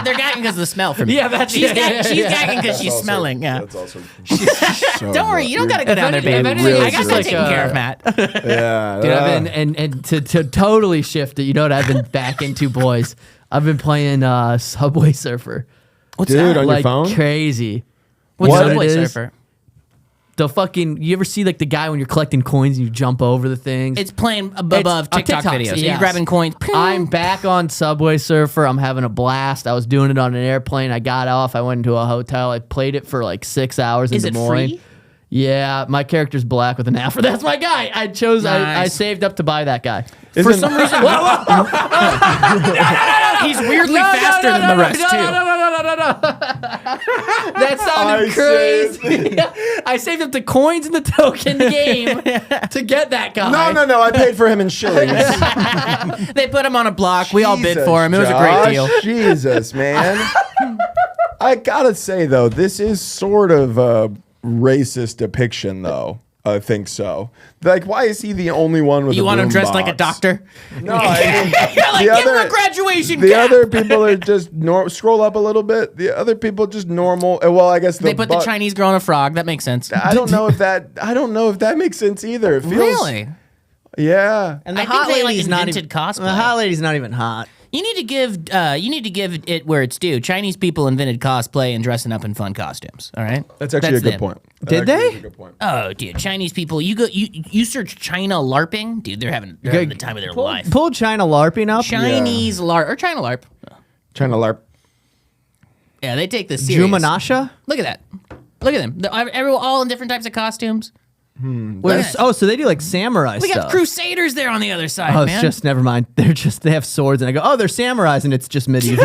They're gagging because of the smell for me. Yeah, that's she's gagging because she's also- smelling. Yeah. That's also. Don't worry, you don't gotta go down there, baby. anything, I it's got just that like, taken care of, Matt. Yeah. Dude, I've been and to totally shift it. You know what I've been back into, boys? I've been playing Subway Surfer. What's Dude, that? on your Like phone? crazy. What's What Subway it is? Surfer? The fucking. You ever see like the guy when you're collecting coins and you jump over the things? It's playing above TikTok TikToks, videos. So yes. you're grabbing coins. I'm back on Subway Surfer. I'm having a blast. I was doing it on an airplane. I got off. I went into a hotel. I played it for like 6 hours in Is Des it Moines. free? Yeah, my character's black with an afro. That's my guy. I chose. I Nice. saved up to buy that guy. For some reason, he's weirdly faster than the rest too. No. That sounded crazy. I saved up the coins in the token game to get that guy. No. I paid for him in shillings. They put him on a block. We all bid for him. It was a great Josh, deal. Jesus, man. I gotta say though, this is sort of a racist depiction, though. I think so. Like, why is he the only one with? You a want him boom dressed like a box? doctor? No, I mean, You're like, the give him other- a graduation the cap. other people are just scroll up a little bit. The other people just normal. Well, I guess They put the butt- Chinese girl on a frog. That makes sense. I don't know if that makes sense either. It feels, Really? Yeah. And I think they like invented cosplay. The hot lady's not even hot. You need to give it where it's due. Chinese people invented cosplay and dressing up in fun costumes. All right, That's actually a good them. point. Did That actually they? is a good point. Oh, dude, Chinese people. You search China LARPing, dude. They're having the time of their life. Pull China LARPing up. Chinese LARP or China LARP. China LARP. Yeah, they take this serious. Jumanasha? Look at that. Look at them. They're all in different types of costumes. Oh, so they do like samurai We stuff. got crusaders there on the other side, Oh, man. it's just never mind. They have swords, and I go, oh, they're samurais, and it's just medieval.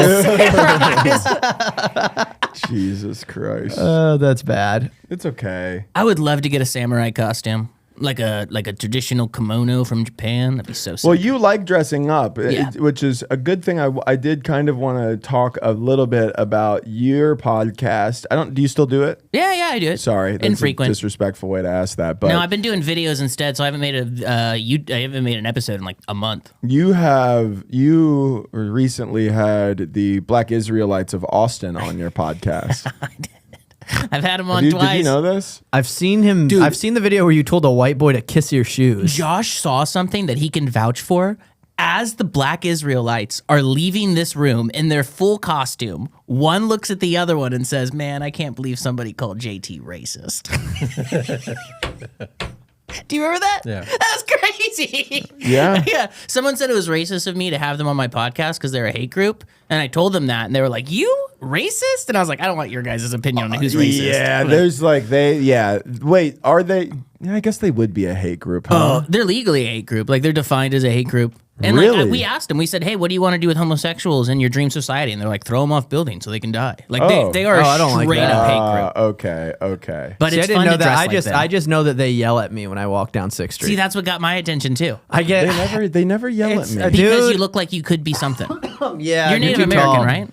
Jesus Christ. Oh, that's bad. It's okay. I would love to get a samurai costume, like a traditional kimono from Japan. That'd be so sick. Well, you like dressing up, Yeah. which is a good thing. I did kind of want to talk a little bit about your podcast. Do you still do it? yeah, I do it. Sorry, that's infrequent. a disrespectful way to ask that. But No, I've been doing videos instead, so I haven't made I haven't made an episode in like a month. you recently had the Black Israelites of Austin on your podcast. I've had him on Did twice. you know this? I've seen him. Dude. I've seen the video where you told a white boy to kiss your shoes. Josh saw something that he can vouch for. As the Black Israelites are leaving this room in their full costume, one looks at the other one and says, "Man, I can't believe somebody called JT racist." Do you remember that? Yeah. That was crazy. Yeah. Yeah. Someone said it was racist of me to have them on my podcast because they're a hate group. And I told them that. And they were like, "You racist?" And I was like, "I don't want your guys' opinion on who's racist." Yeah, there's like Wait, are they? Yeah, I guess they would be a hate group, huh? Oh, they're legally a hate group. Like, they're defined as a hate group. And Really? like, we asked them, we said, "Hey, what do you want to do with homosexuals in your dream society?" And they're like, "Throw them off buildings so they can die." Like, Oh. they are Oh, I a don't like straight that. up hate group. Okay. But See, I it's didn't fun know to that. dress I like just know that they yell at me when I walk down 6th Street. See, that's what got my attention too. I get. They never yell at It's me. a Because Dude. you look like you could be something. yeah, You're Native too American, tall. right?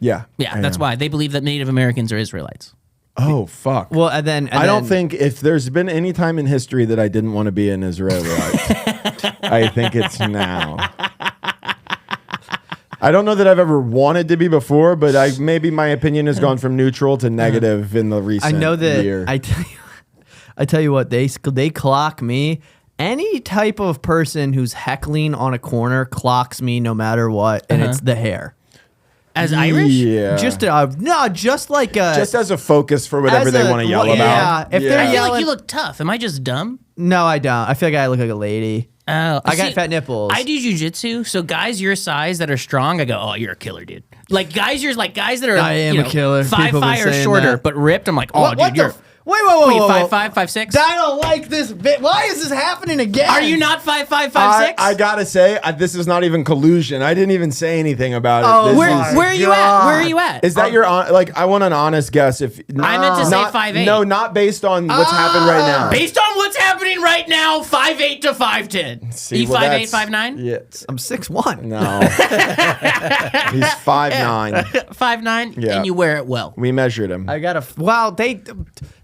Yeah. Yeah, I that's am. why. They believe that Native Americans are Israelites. Oh fuck. Well, and then I don't think if there's been any time in history that I didn't want to be an Israelite, I think it's now. I don't know that I've ever wanted to be before, but maybe my opinion has gone from neutral to negative in the I recent know that. year. I tell you what, they clock me. Any type of person who's heckling on a corner clocks me no matter what, and it's the hair. As Irish? Yeah. Just like just as a focus for whatever as they a- want to yell yeah, about. if they're I feel yelling- like you look tough. Am I just dumb? no, I don't. I feel like I look like a lady. Oh, I got see, fat nipples. I do jujitsu, so guys your size that are strong, I go, "Oh, you're a killer, dude." Like guys that are I am a killer. 5'5" People have been or saying shorter, that. but ripped. I'm like, "Oh, What dude, the you're." Wait, What are you, 5'5", 5'6"? I don't like this bit. Why is this happening again? Are you not 5'5", 5'6"? I gotta say, this is not even collusion. I didn't even say anything about it. Oh, This Where is- are you at? Where are you at? Is that your I want an honest guess. If I meant to say not, 5'8". No, not based on what's happened right now. Based on what's happening right now, 5'8" to 5'10". See, Are you well, 5'8", that's- 5'9"? Yeah. I'm 6'1". No. He's 5'9". 5'9", Yeah. and you wear it well. We measured him. I got to. Well,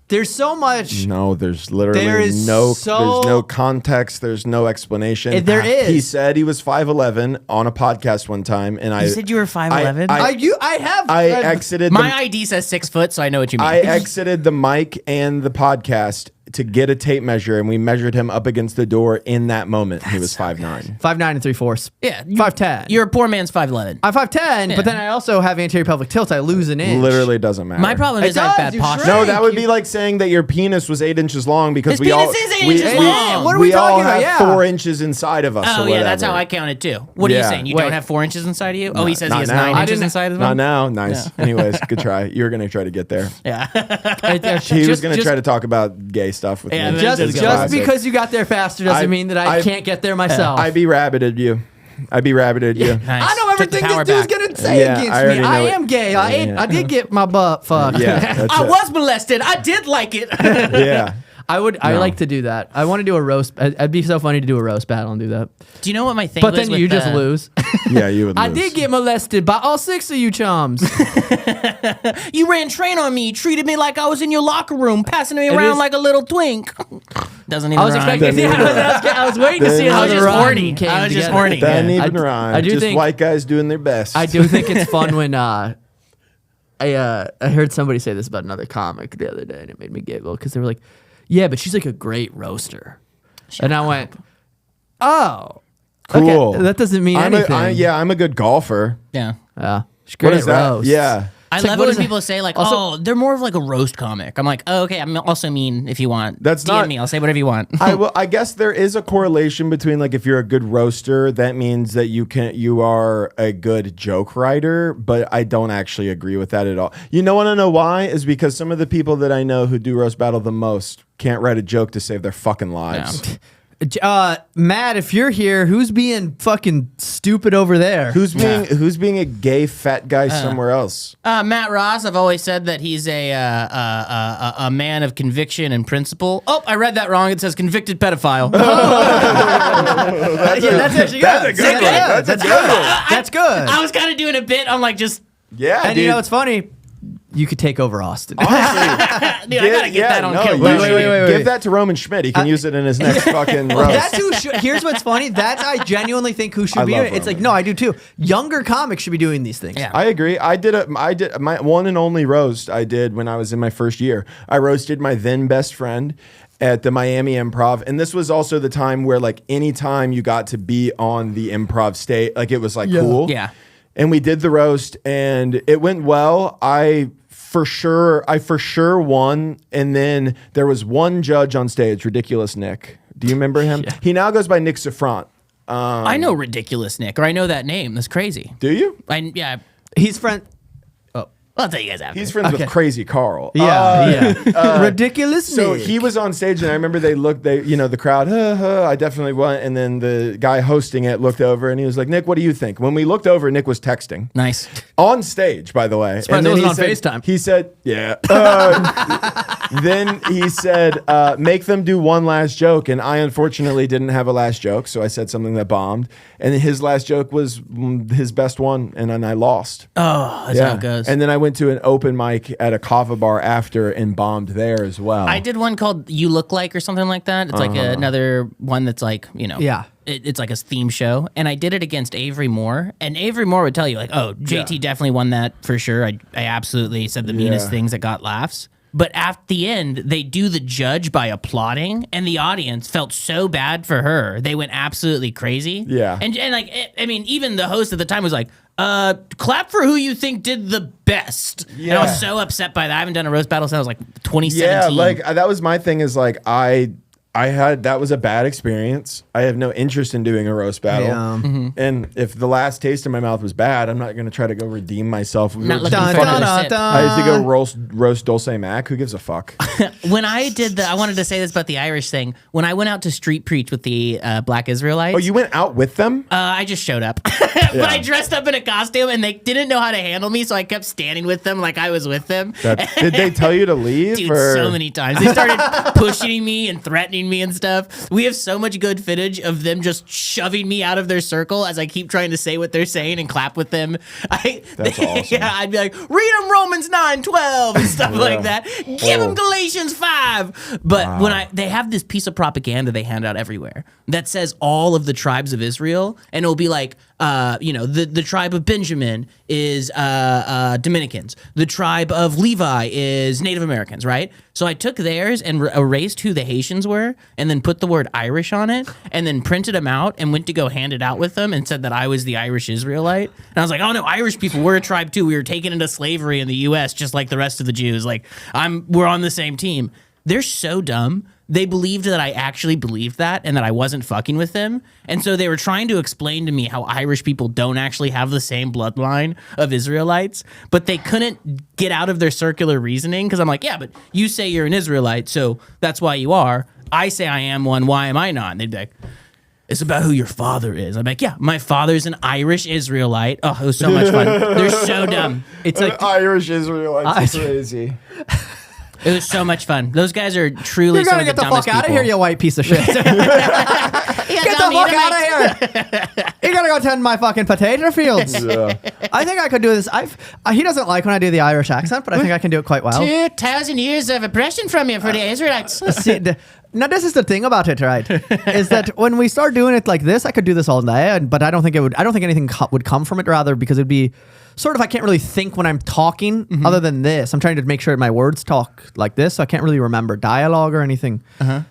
there's so much. No, there's literally There is there's so- no context. There's no explanation. There is. He said he was 5'11" on a podcast one time, and I You said you were 5'11"? I exited. My ID says 6 foot, so I know what you mean. I exited the mic and the podcast to get a tape measure, and we measured him up against the door in that moment. He was 5'9". 5'9" and 3/4. yeah, 5'10". You're a poor man's 5'11". I'm 5'10", but then I also have anterior pelvic tilt. I lose an inch. Literally doesn't matter. My problem It is I have does, bad you posture. shrink. No, that would be like saying that your penis was 8 inches long because His we all penis is 8 we, inches we- long. What are we all talking about? have Yeah. 4 inches inside of us. Oh or yeah, that's whatever. how I count it too. What are you Yeah. saying? You Wait. don't have 4 inches inside of you? Oh, he says he not has now. 9 I inches didn't- inside of him. Not now. Nice. Anyways, good try. You were gonna try to get there. Yeah. He was gonna try to talk about gay stuff with Yeah, me. just- Just Classic. because you got there faster doesn't mean that I can't get there myself. I be rabbited you. I be rabbited you. Nice. I know Took the everything power this dude's back. gonna say Yeah, I against already me. know I it. am gay. I did get my butt fucked. Yeah, that's I it. was molested. I did like it. Yeah. I like to do that. I want to do a roast. It'd be so funny to do a roast battle and do that. Do you know what my thing But was then with you just the- lose. Yeah, you would lose. I did get molested by all 6 of you chums. You ran train on me, treated me like I was in your locker room, passing me It around is- like a little twink. Doesn't even I was rhyme. expecting. I was waiting to see Then how I was the just rhyme horny. came I was just together. horny. Doesn't Yeah. even rhyme. I do Just think- white guys doing their best. I do think it's fun when I heard somebody say this about another comic the other day, and it made me giggle because they were like, "Yeah, but she's like a great roaster," and I went, "Oh, Cool. okay, that doesn't mean anything." I'm a good golfer. Yeah. Yeah, she's great What at is that? roasts. Yeah. I It's like, love what it when is that? people say like, Also- "Oh, they're more of like a roast comic." I'm like, "Oh, okay. I'm also mean if you want. That's DM not- me. I'll say whatever you want." I guess there is a correlation between like if you're a good roaster, that means that you are a good joke writer, but I don't actually agree with that at all. You know, want to know why? Is because some of the people that I know who do roast battle the most can't write a joke to save their fucking lives. Matt, if you're here, who's being fucking stupid over there? Who's being a gay fat guy somewhere else? Matt Ross, I've always said that he's a man of conviction and principle. Oh, I read that wrong. It says convicted pedophile. That's actually good. That's a good one. That's a good one. That's good. I was kind of doing a bit. I'm like, just, Yeah, And dude. you know what's funny? You could take over Austin. dude, I gotta get that on camera. Give that to Roman Schmidt. He can use it in his next fucking roast. That's who should, here's what's funny. That's I genuinely think who should I be love doing it. It's like, Roman. no, I do too. Younger comics should be doing these things. Yeah. I agree. I did my one and only roast I did when I was in my first year. I roasted my then best friend at the Miami Improv, and this was also the time where like anytime you got to be on the improv stage, like it was like cool. Yeah. And we did the roast, and it went well. I for sure won, and then there was one judge on stage, Ridiculous Nick. Do you remember him? He now goes by Nick Safrant. I know Ridiculous Nick, or I know that name. That's crazy. Do you? Yeah. He's friend. I'll tell you guys after. He's friends Okay. with Crazy Carl. Ridiculous. So Nick. he was on stage, and I remember the crowd, I definitely won. And then the guy hosting it looked over, and he was like, Nick, what do you think? When we looked over, Nick was texting. Nice. On stage, by the way. Surprised And it then wasn't he on said, FaceTime. He said, yeah. Then he said, make them do one last joke. And I unfortunately didn't have a last joke, so I said something that bombed. And his last joke was his best one, and then I lost. Oh, that's how it goes. And then I went to an open mic at a kava bar after and bombed there as well. I did one called "You Look Like" or something like that. It's like another one that's like, Yeah. it's like a theme show, and I did it against Avery Moore, and Avery Moore would tell you like, "Oh, JT definitely won that for sure." I absolutely said the meanest things that got laughs. But at the end, they do the judge by applauding, and the audience felt so bad for her. They went absolutely crazy. Yeah. And like, I mean, even the host at the time was like, clap for who you think did the best. And I was so upset by that. I haven't done a roast battle since I was like 2017. Yeah, like that was my thing is like I that was a bad experience. I have no interest in doing a roast battle. Yeah. And if the last taste in my mouth was bad, I'm not going to try to go redeem myself. Not looking Dun, for dun, another dun, sip. dun. I used to go roast Dulce Mac. Who gives a fuck? When I did I wanted to say this about the Irish thing. When I went out to street preach with the Black Israelites. Oh, you went out with them? I just showed up. But I dressed up in a costume and they didn't know how to handle me, so I kept standing with them like I was with them. Did they tell you to leave? Dude, or? so many times. They started pushing me and threatening me and stuff. We have so much good footage of them just shoving me out of their circle as I keep trying to say what they're saying and clap with them. That's awesome. Yeah, I'd be like, read them Romans 9:12 and stuff like that. Give them Galatians 5. But when they have this piece of propaganda they hand out everywhere that says all of the tribes of Israel, and it'll be like, the tribe of Benjamin is Dominicans. The tribe of Levi is Native Americans, right? So I took theirs and erased who the Haitians were and then put the word Irish on it and then printed them out and went to go hand it out with them and said that I was the Irish Israelite. And I was like, oh no, Irish people, we're a tribe too. We were taken into slavery in the U.S. just like the rest of the Jews. Like, we're on the same team. They're so dumb. They believed that I actually believed that and that I wasn't fucking with them. And so they were trying to explain to me how Irish people don't actually have the same bloodline of Israelites, but they couldn't get out of their circular reasoning because I'm like, yeah, but you say you're an Israelite, so that's why you are. I say I am one, why am I not? And they'd be like, it's about who your father is. I'm like, yeah, my father's an Irish Israelite. Oh, it was so much fun. They're so dumb. It's like Irish Israelites. Crazy. It was so much fun. Those guys are truly you're some gonna of the get the dumbest fuck out of people. here, you white piece of shit. Get the fuck out of here! You gotta go tend my fucking potato fields. Yeah. I think I could do this. He doesn't like when I do the Irish accent, but I think I can do it quite well. 2,000 years of oppression from you for the Israelites. See, now this is the thing about it, right? Is that when we start doing it like this, I could do this all day, but I don't think it would. I don't think anything would come from it. Rather, because it'd be sort of I can't really think when I'm talking. Other than this, I'm trying to make sure my words talk like this, so I can't really remember dialogue or anything.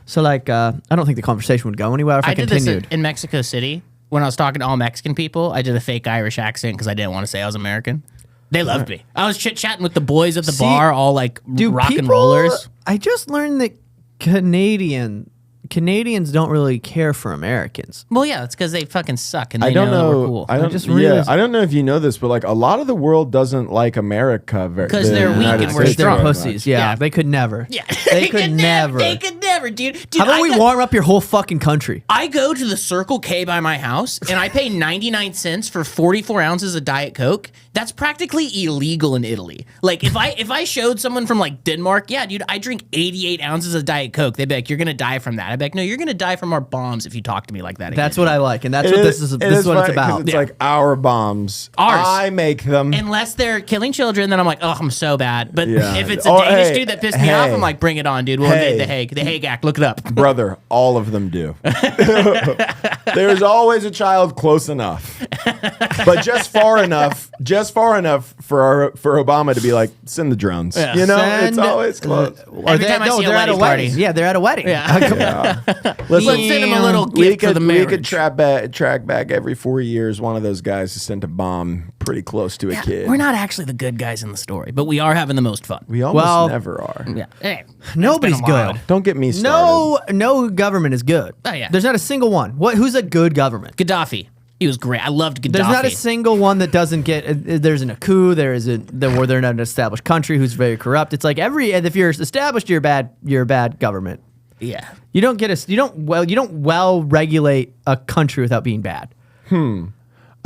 So like, I don't think the conversation would go anywhere if I did continued. this in Mexico City when I was talking to all Mexican people. I did a fake Irish accent because I didn't want to say I was American. They loved me. I was chit chatting with the boys at the bar, all like rock and rollers. I just learned that Canadians don't really care for Americans. Well, yeah, it's because they fucking suck and I they don't know, know. we're cool. I don't just realized- I don't know if you know this, but like a lot of the world doesn't like America very 'Cause they're weak and we're They're strong. pussies. Yeah, Yeah. they could never. Yeah, They could never. They could never, dude. How about we got- warm up your whole fucking country? I go to the Circle K by my house and I pay 99 cents for 44 ounces of Diet Coke. That's practically illegal in Italy. Like if I showed someone from like Denmark, yeah, dude, I drink 88 ounces of Diet Coke. They'd be like, you're gonna die from that. I'd be like, no, you're gonna die from our bombs if you talk to me like that. That's again. what I like, and that's what this is. This is what it's about. It's like our bombs. Ours. I make them. Unless they're killing children, then I'm like, oh, I'm so bad. But Yeah. if it's a Oh, Danish hey, dude that pissed me off, hey. I'm like, bring it on, dude. We'll Hey. invade the Hague Act. Look it up. Brother, all of them do. There's always a child close enough, but just far enough for Obama to be like, send the drones. Yeah. You know, it's Send- always close. Or Every time I see a they're at a wedding wedding. party. Yeah, they're at a wedding. Yeah. Listen, Let's send him a little we gift for the could marriage. track back every 4 years. One of those guys has sent a bomb pretty close to a kid. We're not actually the good guys in the story, but we are having the most fun. We almost Well- never are. Yeah. Hey, Nobody's it's been a while. good. Don't get me started. No government is good. Oh, yeah. There's not a single one. Who's a good government? Gaddafi. He was great. I loved Gaddafi. There's not a single one that doesn't get. There isn't a coup. There isn't. Where they're not an established country who's very corrupt. It's like if you're established, you're bad. You're a bad government. Yeah. You don't get a. You don't regulate a country without being bad. I don't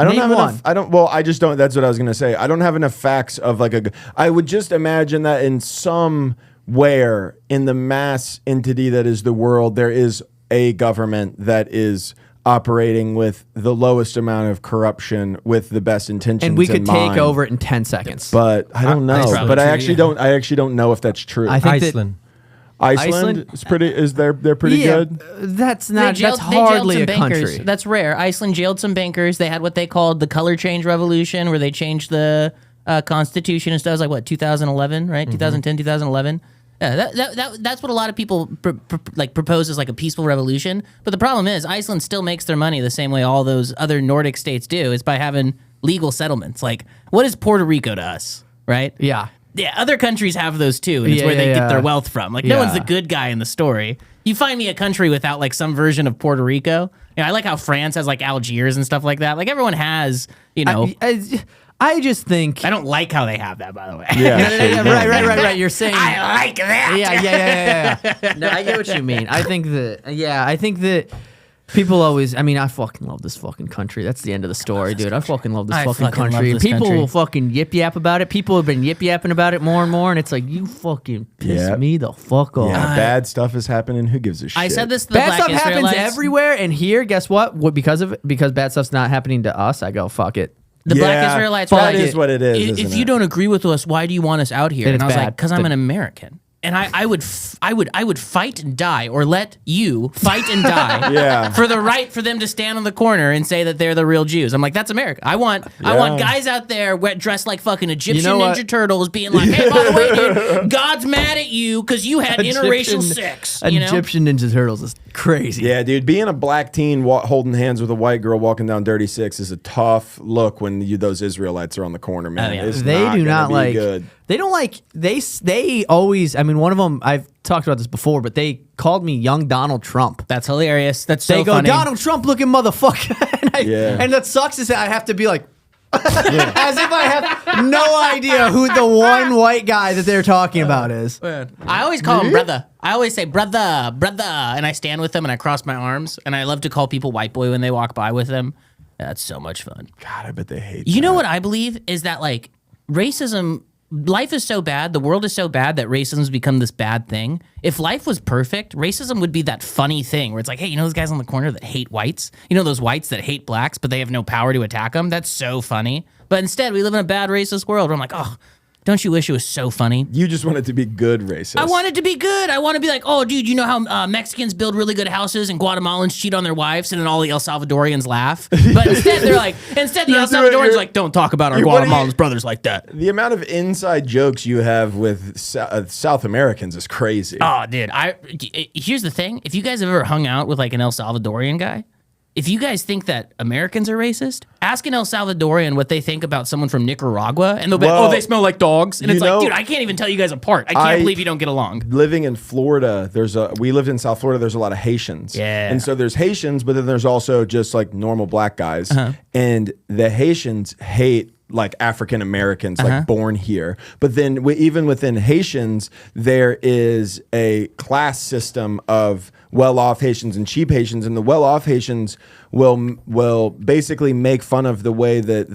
Name have one. enough. I don't. Well, I just don't. That's what I was gonna say. I don't have enough facts of like a. I would just imagine that in somewhere in the mass entity that is the world, there is a government that is operating with the lowest amount of corruption, with the best intentions, And we could in take mind. over it in 10 seconds. But I don't know. probably But I true, actually yeah. don't. I actually don't know if that's true. I think Iceland. Iceland Iceland is pretty. Is they're pretty good. That's They not. jailed- That's they jailed hardly some a bankers. country. That's rare. Iceland jailed some bankers. They had what they called the color change revolution, where they changed the constitution and stuff. It was like what 2011, right? 2010, 2011. Yeah, that's what a lot of people propose as like a peaceful revolution. But the problem is Iceland still makes their money the same way all those other Nordic states do, is by having legal settlements. Like, what is Puerto Rico to us, right? Yeah. Yeah, other countries have those too, and it's Yeah, where they yeah, get their yeah. wealth from. Like, no Yeah. one's the good guy in the story. You find me a country without like some version of Puerto Rico. I like how France has like Algiers and stuff like that. Like everyone has, I just think. I don't like how they have that, by the way. Yeah, Right. You're saying. I like that. Yeah. No, I get what you mean. I think that people always. I mean, I fucking love this fucking country. That's the end of the story, dude. I fucking love this I fucking fucking love country. And this people country. will fucking yip yap about it. People have been yip yapping about it more and more, and it's like you fucking piss Yep. me the fuck off. Yeah, bad stuff is happening. Who gives a shit? I said this to the Bad Black stuff happens Israelites. everywhere, and here, guess what? Because bad stuff's not happening to us, I go fuck it. The Black Yeah, Israelites that were like, is what it is, If isn't you it? don't agree with us, why do you want us out here? Then And I it's was like, bad. because I'm an American. And I would fight and die, or let you fight and die Yeah. for the right for them to stand on the corner and say that they're the real Jews. I'm like, that's America. I want guys out there dressed like fucking Egyptian know what? Ninja Turtles, being like, hey, by the way, dude, God's mad at you because you had interracial sex. You know? Egyptian Ninja Turtles is crazy. Yeah, dude, being a black teen holding hands with a white girl walking down Dirty Six is a tough look when those Israelites are on the corner, man. Oh, yeah. It's They do gonna not be like. good. They don't like. They always. I mean, one of them. I've talked about this before, but they called me young Donald Trump. That's hilarious. That's so They go funny. Donald Trump looking motherfucker, Yeah. and that sucks is that I have to be like. As if I have no idea who the one white guy that they're talking about is. I always call him brother. I always say brother, and I stand with them and I cross my arms, and I love to call people white boy when they walk by with them. That's so much fun. God, I bet they hate You that. know what I believe is that like racism, life is so bad, the world is so bad that racism's become this bad thing. If life was perfect, racism would be that funny thing where it's like, hey, you know those guys on the corner that hate whites? You know those whites that hate blacks, but they have no power to attack them? That's so funny. But instead, we live in a bad racist world where I'm like, oh, don't you wish it was so funny? You just want it to be good racist. I want it to be good. I want to be like, oh, dude, you know how Mexicans build really good houses and Guatemalans cheat on their wives, and then all the El Salvadorians laugh. But instead, they're like, the El Salvadorians are like, don't talk about our what do you- Guatemalans brothers like that. The amount of inside jokes you have with South Americans is crazy. Oh, dude, here's the thing. If you guys have ever hung out with like an El Salvadorian guy, if you guys think that Americans are racist, ask an El Salvadorian what they think about someone from Nicaragua, and they'll be like, Well, oh, they smell like dogs. And you it's like, know, dude, I can't even tell you guys apart. I can't believe you don't get along. Living in Florida, we lived in South Florida, there's a lot of Haitians. Yeah. And so there's Haitians, but then there's also just like normal black guys. And the Haitians hate like African Americans, like born here. But then even within Haitians, there is a class system of well-off Haitians and cheap Haitians, and the well-off Haitians will basically make fun of the way that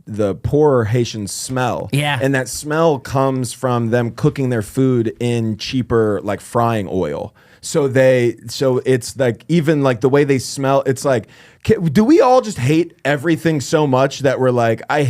the poorer Haitians smell. Yeah. And that smell comes from them cooking their food in cheaper like frying oil. So it's like even like the way they smell, it's like, do we all just hate everything so much that we're like, I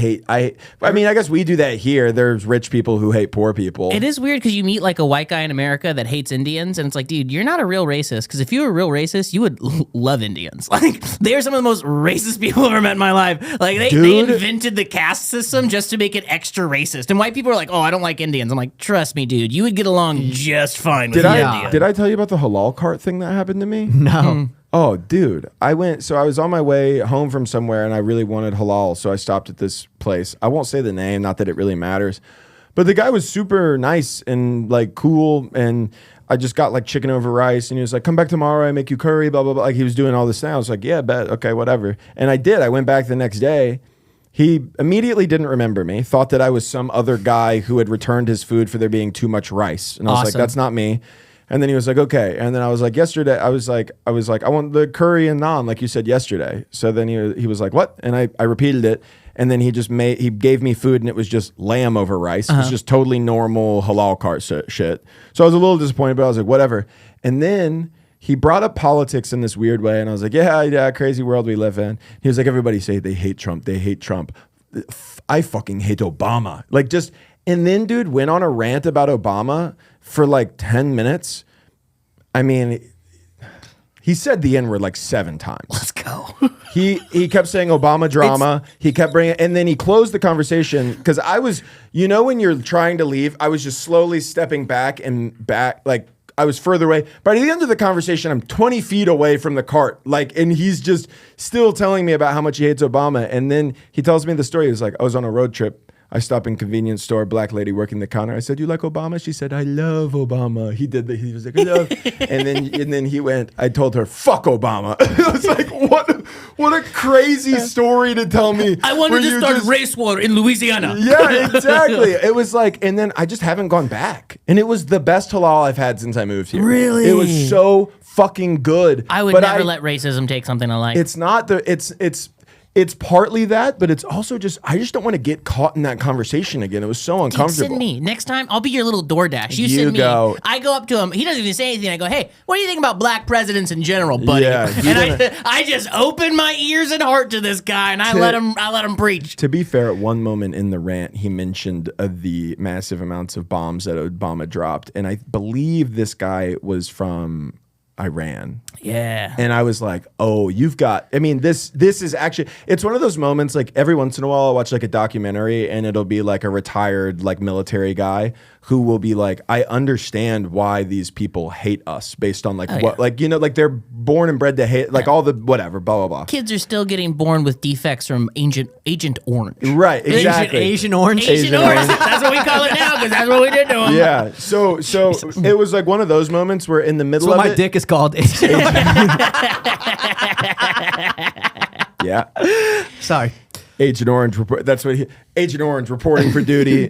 mean, I guess we do that here. There's rich people who hate poor people. It is weird because you meet like a white guy in America that hates Indians, and it's like, dude, you're not a real racist. Because if you were a real racist, you would love Indians. Like, they are some of the most racist people I've ever met in my life. Like, they invented the caste system just to make it extra racist. And white people are like, oh, I don't like Indians. I'm like, trust me, dude, you would get along just fine with Indians. Did I tell you about the halal cart thing that happened to me? No. Oh, dude. I was on my way home from somewhere and I really wanted halal. So I stopped at this place. I won't say the name, not that it really matters. But the guy was super nice and like cool. And I just got like chicken over rice. And he was like, come back tomorrow. I make you curry, blah, blah, blah. Like he was doing all this thing. I was like, yeah, bet. Okay, whatever. And I did. I went back the next day. He immediately didn't remember me, thought that I was some other guy who had returned his food for there being too much rice. And I was like, that's not me. And then he was like, okay. And then I was like, yesterday, I was like, I want the curry and naan, like you said yesterday. So then he was like, what? And I repeated it. And then he gave me food and it was just lamb over rice. It was just totally normal halal cart shit. So I was a little disappointed, but I was like, whatever. And then he brought up politics in this weird way. And I was like, yeah, crazy world we live in. He was like, everybody say they hate Trump. They hate Trump. I fucking hate Obama. Like just, and then dude went on a rant about Obama for like 10 minutes. I mean, he said the N-word like 7 times. Let's go. He kept saying Obama drama. He kept bringing, and then he closed the conversation because I was, when you're trying to leave, I was just slowly stepping back, like I was further away. By the end of the conversation, I'm 20 feet away from the cart, like, and he's just still telling me about how much he hates Obama. And then he tells me the story. He was like, I was on a road trip. I stop in convenience store, black lady working the counter. I said, "You like Obama?" She said, "I love Obama." He did he was like, "I love," and then he went. I told her, "Fuck Obama." I was like, what a crazy story to tell me. I wanted where to you start just- race war in Louisiana. Yeah, exactly. It was like, and then I just haven't gone back, and it was the best halal I've had since I moved here. Really? It was so fucking good. I would But never let racism take something I like. It's not the it's partly that, but it's also just I just don't want to get caught in that conversation again. It was so Dude, uncomfortable. send me. Next time, I'll be your little DoorDash. You You send me. go. I go up to him. He doesn't even say anything. I go, hey, what do you think about black presidents in general, buddy? Yeah, you and I just open my ears and heart to this guy, and I let him preach. To be fair, at one moment in the rant, he mentioned the massive amounts of bombs that Obama dropped, and I believe this guy was from Iran. Yeah. And I was like, oh, you've got, I mean, this is actually, it's one of those moments, like every once in a while I'll watch like a documentary and it'll be like a retired like military guy who will be like, I understand why these people hate us based on like what, like, you know, like they're born and bred to hate, like all the whatever, blah, blah, blah. Kids are still getting born with defects from Agent Orange. Right, exactly. Asian orange. Agent Orange. That's what we call it now because that's what we did to him. Yeah. So it was like one of those moments where in the middle That's what of my it, dick is called. yeah. Sorry. Agent Orange, that's what Agent Orange reporting for duty.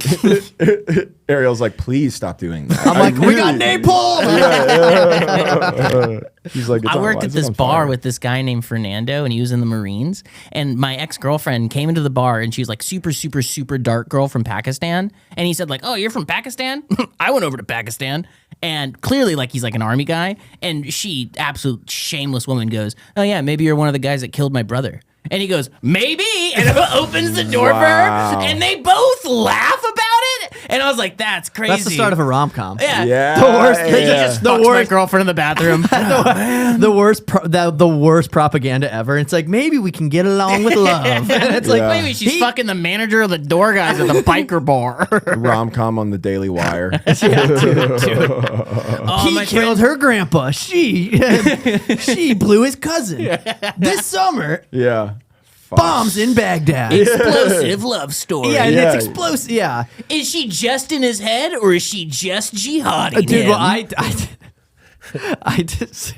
Ariel's like, please stop doing that. I'm like, we got napalm. He's like, it's I on- worked why at is it this on bar fire? with this guy named Fernando, and he was in the Marines. And my ex-girlfriend came into the bar, and she was like super, super, super dark girl from Pakistan. And he said like, "Oh, you're from Pakistan?" I went over to Pakistan, and clearly like he's like an army guy. And she, absolute shameless woman, goes, "Oh yeah, maybe you're one of the guys that killed my brother." And he goes, "Maybe," and opens the door for her, Wow. and they both laugh about it. And I I was like, that's crazy. That's the start of a rom com. Yeah. Yeah. The worst. He yeah. just The fucks my worst. girlfriend in the bathroom. The worst. The worst propaganda ever. It's like maybe we can get along with love. And it's like Yeah. Maybe she's fucking the manager of the door guys at the biker bar. Rom com on the Daily Wire. Oh, he my killed her grandpa. She blew his cousin. This summer, Yeah. Fuck. bombs in Baghdad. explosive love story. Yeah, and Yeah. it's explosive. Yeah, Is she just in his head or is she just jihading dude. him? Well, I just.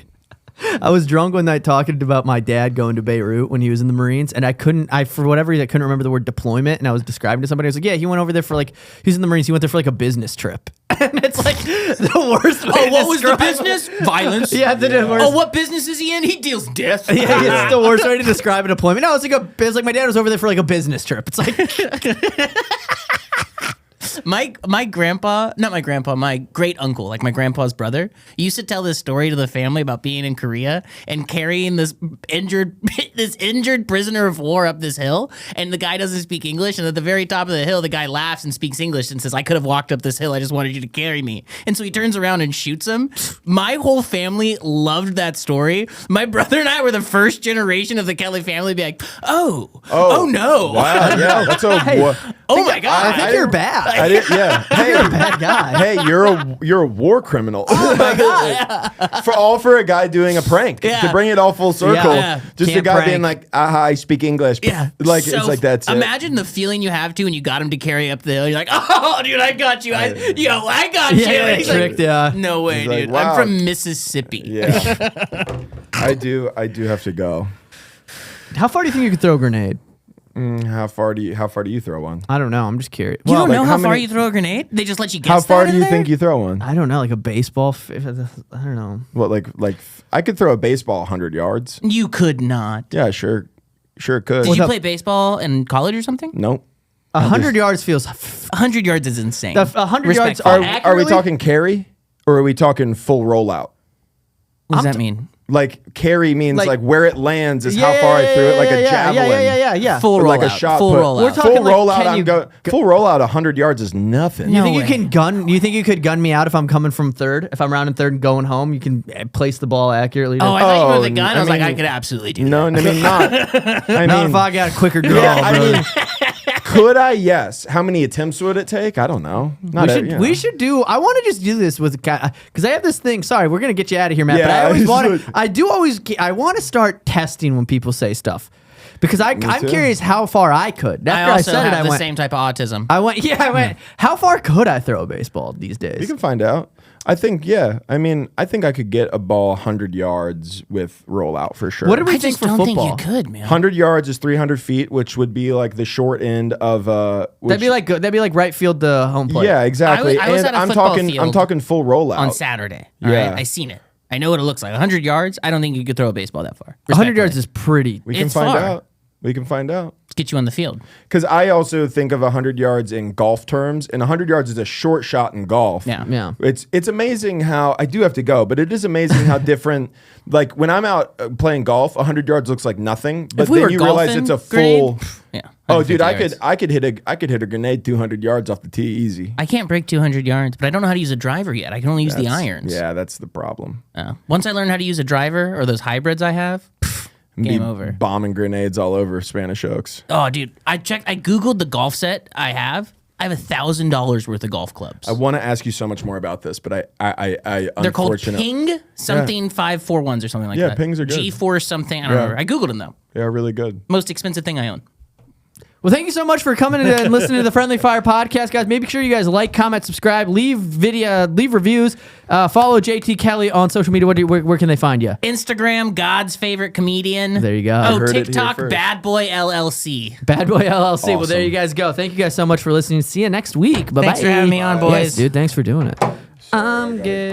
I was drunk one night talking about my dad going to Beirut when he was in the Marines, and for whatever reason, I couldn't remember the word deployment, and I was describing to somebody. I was like, yeah, he went over there for he was in the Marines, he went there for a business trip. And it's like the worst way to what was the describe- business? Violence. Yeah, the worst. Oh, what business is he in? He deals death. Yeah, it's the worst way to describe a deployment. No, it's like my dad was over there for a business trip. It's like My grandpa, not my grandpa, my great uncle, like my grandpa's brother, used to tell this story to the family about being in Korea and carrying this injured prisoner of war up this hill, and the guy doesn't speak English, and at the very top of the hill, the guy laughs and speaks English and says, "I could have walked up this hill. I just wanted you to carry me." And so he turns around and shoots him. My whole family loved that story. My brother and I were the first generation of the Kelley family to be like, oh no. Wow. Yeah. That's a. Oh my God. I think you're bad. I did, yeah. Hey, You're a bad guy. hey, you're a war criminal. Oh my god! For a guy doing a prank Yeah. to bring it all full circle. Yeah. Just a Can't guy prank. being like, "Aha, I speak English." Yeah. Like So it's like that's it. Imagine the feeling you have to when you got him to carry up the hill. You're like, "Oh, dude, I got you. I got Yeah, you." yeah, And he's like, tricked, yeah. no way, He's like, dude. wow. I'm from Mississippi. Yeah. I do have to go. How far do you think you could throw a grenade? How far do you throw one? I don't know. I'm just curious. You Well, don't like, know how how far many- you throw a grenade? They just let you guess. How far that do in you there? think you throw one? I don't know, like a baseball. I don't know. What like I could throw a baseball 100 yards. You could not. Yeah, sure could. Did you play baseball in college or something? Nope. 100 yards feels. 100 yards is insane. 100 yards Respectful. are Are we accurately- talking carry or are we talking full rollout? What does that mean? Like carry means Like- like where it lands is how far I threw it, like a javelin. Yeah. Full Or like a rollout. shot Full put. rollout. We're talking full like, rollout. can you Full rollout. 100 yards is nothing. You No think way. you can gun? You think you could gun me out if I'm coming from third? If I'm rounding third and going home, you can place the ball accurately. Oh, I thought you were Oh, the gun. I I was like, mean- I could absolutely do No, I mean not. I not mean, if I got a quicker draw. yeah, I brother. mean, could I? Yes. How many attempts would it take? I don't know. Not we should do. I want to just do this with because I have this thing. Sorry, we're gonna get you out of here, Matt. Yeah, but I always I want just to. I want to start testing when people say stuff, Because I'm too. curious how far I could. I After I, also said it, have I the went. same type of autism. I went. How far could I throw a baseball these days? You can find out. I think, yeah. I mean, I think I could get a ball 100 yards with rollout for sure. What did we I think just for don't football? think you could, man. 100 yards is 300 feet, which would be like the short end of That'd be like right field to home plate. yeah, exactly. I was and at a I'm football talking field full rollout. on Saturday. All Yeah. right, I seen it. I know what it looks like. 100 yards. I don't think you could throw a baseball that far. 100 yards Respectfully. is pretty. We can It's find far. out. We can find out. Let's get you on the field. Because I also think of 100 yards in golf terms, and 100 yards is a short shot in golf. Yeah. Yeah. It's amazing how I do have to go, but it is amazing how different. Like when I'm out playing golf, 100 yards looks like nothing, but we then were you realize golfing, it's a grade, full. Yeah. Oh, dude, 150 yards. I could hit a grenade 200 yards off the tee easy. I can't break 200 yards, but I don't know how to use a driver yet. I can only use the irons. Yeah, that's the problem. Once I learn how to use a driver or those hybrids I have, game Be over. Bombing grenades all over Spanish Oaks. Oh, dude, I Googled the golf set I have. I have $1,000 worth of golf clubs. I want to ask you so much more about this, but I They're called unfortunately, Ping something 541s or something like Yeah, that. Pings are good. G4 something. I don't Yeah. remember. I Googled them though. yeah, really good. Most expensive thing I own. Well, thank you so much for coming and listening to the Friendly Fire podcast, guys. Make sure you guys like, comment, subscribe, leave reviews, follow JT Kelley on social media. Where can they find you? Instagram, God's favorite comedian. There you go. Oh, heard it here TikTok, first. Bad Boy LLC. Bad Boy LLC. Well, there Awesome. you guys go. Thank you guys so much for listening. See you next week. Bye bye. Thanks for having me on, boys. Yes, dude. Thanks for doing it. I'm good.